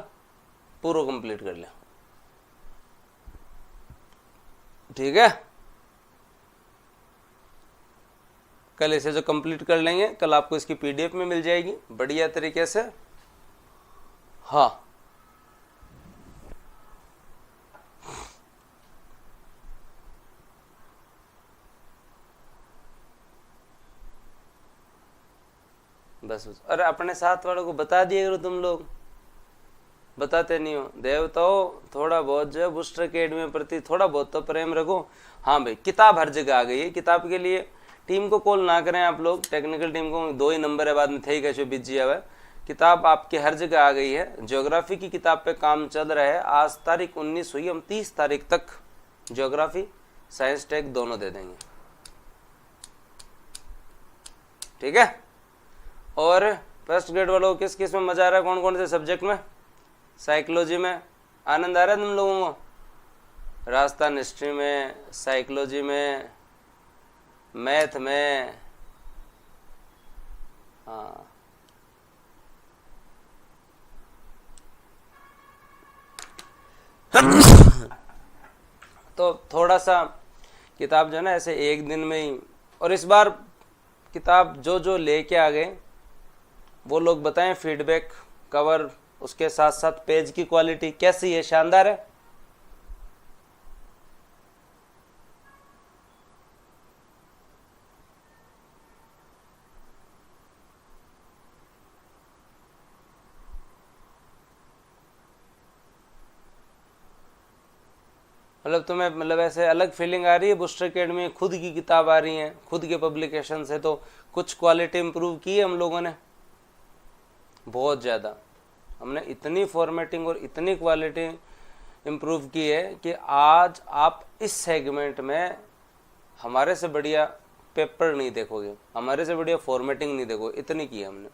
पूरा कंप्लीट कर ले, ठीक है। कल इसे जो कंप्लीट कर लेंगे, कल आपको इसकी पीडीएफ में मिल जाएगी बढ़िया तरीके से। हाँ बस, अरे अपने साथ वालों को बता दिए करो, तुम लोग बताते नहीं हो। देवताओं थोड़ा बहुत जो है बूस्टर अकेडमी प्रति थोड़ा बहुत तो प्रेम रखो। हाँ भाई, किताब हर जगह आ गई है, किताब के लिए टीम को कॉल ना करें आप लोग, टेक्निकल टीम को 2 ही नंबर है, बाद में थे कैसे बिजी है। किताब आपके हर जगह आ गई है, ज्योग्राफी की किताब पे काम चल रहा है। आज तारीख 19 हुई, हम 30 तारीख तक ज्योग्राफी साइंस टेक दोनों दे देंगे, ठीक है। और फर्स्ट ग्रेड वालों को किस किस में मजा आ रहा है, कौन कौन से सब्जेक्ट में, साइकोलॉजी में आनंद आ रहा है तुम लोगों को, राजस्थान हिस्ट्री में, साइकोलॉजी में, मैथ में, हाँ तो थोड़ा सा किताब जो है ना ऐसे एक दिन में ही, और इस बार किताब जो जो लेके आ गए वो लोग बताएं, फीडबैक, कवर, उसके साथ साथ पेज की क्वालिटी कैसी है, शानदार है। मतलब तुम्हें मतलब ऐसे अलग फीलिंग आ रही है, बूस्टर अकेडमी में खुद की किताब आ रही है, खुद के पब्लिकेशन से, तो कुछ क्वालिटी इंप्रूव की है हम लोगों ने बहुत ज़्यादा। हमने इतनी फॉर्मेटिंग और इतनी क्वालिटी इंप्रूव की है कि आज आप इस सेगमेंट में हमारे से बढ़िया पेपर नहीं देखोगे, हमारे से बढ़िया फॉर्मेटिंग नहीं देखोगे, इतनी की है हमने,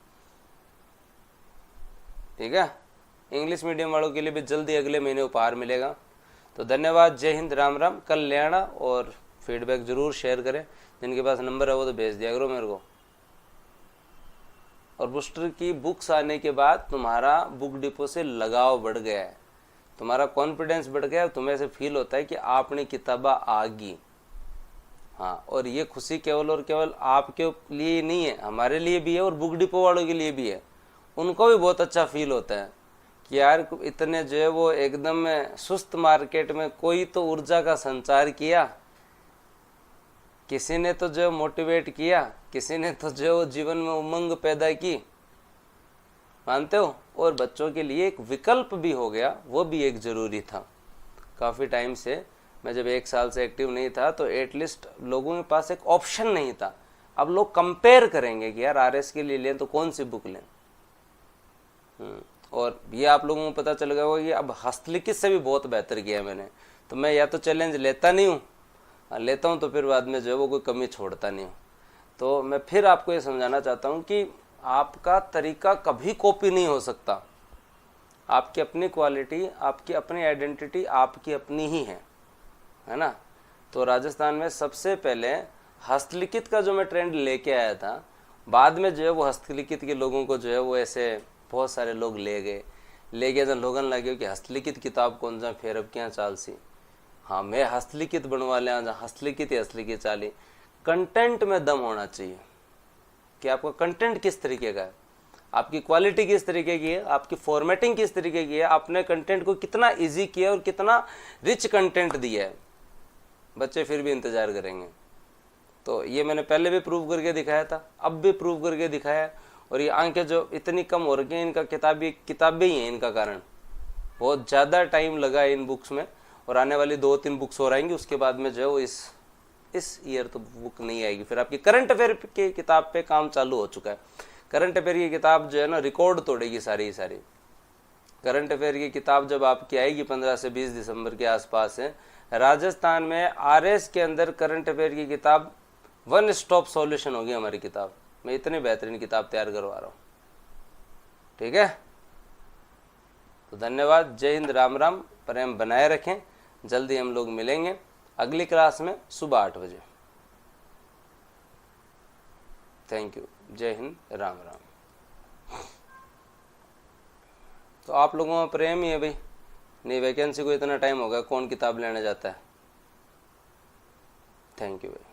ठीक है। इंग्लिश मीडियम वालों के लिए भी जल्दी अगले महीने उपहार मिलेगा। तो धन्यवाद, जय हिंद, राम राम। कल ले आना और फीडबैक जरूर शेयर करें, जिनके पास नंबर है वो तो भेज दिया करो मेरे को। और बूस्टर की बुक्स आने के बाद तुम्हारा बुक डिपो से लगाव बढ़ गया है, तुम्हारा कॉन्फिडेंस बढ़ गया है, तुम्हें ऐसे फील होता है कि आपने किताबा आ गई। हाँ, और ये खुशी केवल और केवल आपके लिए नहीं है, हमारे लिए भी है और बुक डिपो वालों के लिए भी है। उनको भी बहुत अच्छा फील होता है कि यार इतने जो है वो एकदम सुस्त मार्केट में कोई तो ऊर्जा का संचार किया, किसी ने तो जो मोटिवेट किया, किसी ने तो जो जीवन में उमंग पैदा की, मानते हो। और बच्चों के लिए एक विकल्प भी हो गया, वो भी एक ज़रूरी था। काफ़ी टाइम से मैं जब 1 साल से एक्टिव नहीं था तो एटलीस्ट लोगों के पास एक ऑप्शन नहीं था। अब लोग कंपेयर करेंगे कि यार आरएस के लिए लें तो कौन सी बुक लें। और ये आप लोगों को पता चल गया होगा कि अब हस्तलिखित से भी बहुत बेहतर किया है मैंने। तो मैं या तो चैलेंज लेता नहीं हूँ, लेता हूँ तो फिर बाद में जो है वो कोई कमी छोड़ता नहीं हूँ। तो मैं फिर आपको ये समझाना चाहता हूँ कि आपका तरीका कभी कॉपी नहीं हो सकता। आपकी अपनी क्वालिटी, आपकी अपनी आइडेंटिटी आपकी अपनी ही है ना। तो राजस्थान में सबसे पहले हस्तलिखित का जो मैं ट्रेंड लेके आया था, बाद में जो है वो हस्तलिखित के लोगों को जो है वो ऐसे बहुत सारे लोग ले गए जब लोगन लगे कि हस्तलिखित किताब कौन सा फिर अब क्या चाल सी। हाँ, मैं हस्तलिखित बनवा लिया, हस्तलिखित ही हस्तलिखित चाली। कंटेंट में दम होना चाहिए कि आपका कंटेंट किस तरीके का है, आपकी क्वालिटी किस तरीके की है, आपकी फॉर्मेटिंग किस तरीके की है, आपने कंटेंट को कितना इजी किया और कितना रिच कंटेंट दिया है। बच्चे फिर भी इंतज़ार करेंगे। तो ये मैंने पहले भी प्रूव करके दिखाया था, अब भी प्रूव करके दिखाया। और ये आंखें जो इतनी कम हो रही हैं, इनका किताबें ही हैं इनका कारण। बहुत ज़्यादा टाइम लगा इन बुक्स में, और आने वाली 2-3 बुक्स और आएंगी, उसके बाद में जो है वो इस ईयर तो बुक नहीं आएगी। फिर आपकी करंट अफेयर की किताब पे काम चालू हो चुका है। करंट अफेयर की किताब जो है ना रिकॉर्ड तोड़ेगी सारी की सारी। करंट अफेयर की किताब जब आपकी आएगी 15 से 20 दिसंबर के आसपास है, राजस्थान में आरएस के अंदर करंट अफेयर की किताब वन स्टॉप सॉल्यूशन होगी हमारी किताब। मैं इतनी बेहतरीन किताब तैयार करवा रहा हूँ, ठीक है। तो धन्यवाद, जय हिंद, राम राम, प्रेम बनाए रखें। जल्दी हम लोग मिलेंगे अगली क्लास में सुबह 8 बजे। थैंक यू, जय हिंद, राम राम। तो आप लोगों में प्रेम ही है भाई, नहीं वैकेंसी को इतना टाइम हो गया, कौन किताब लेने जाता है। थैंक यू भाई।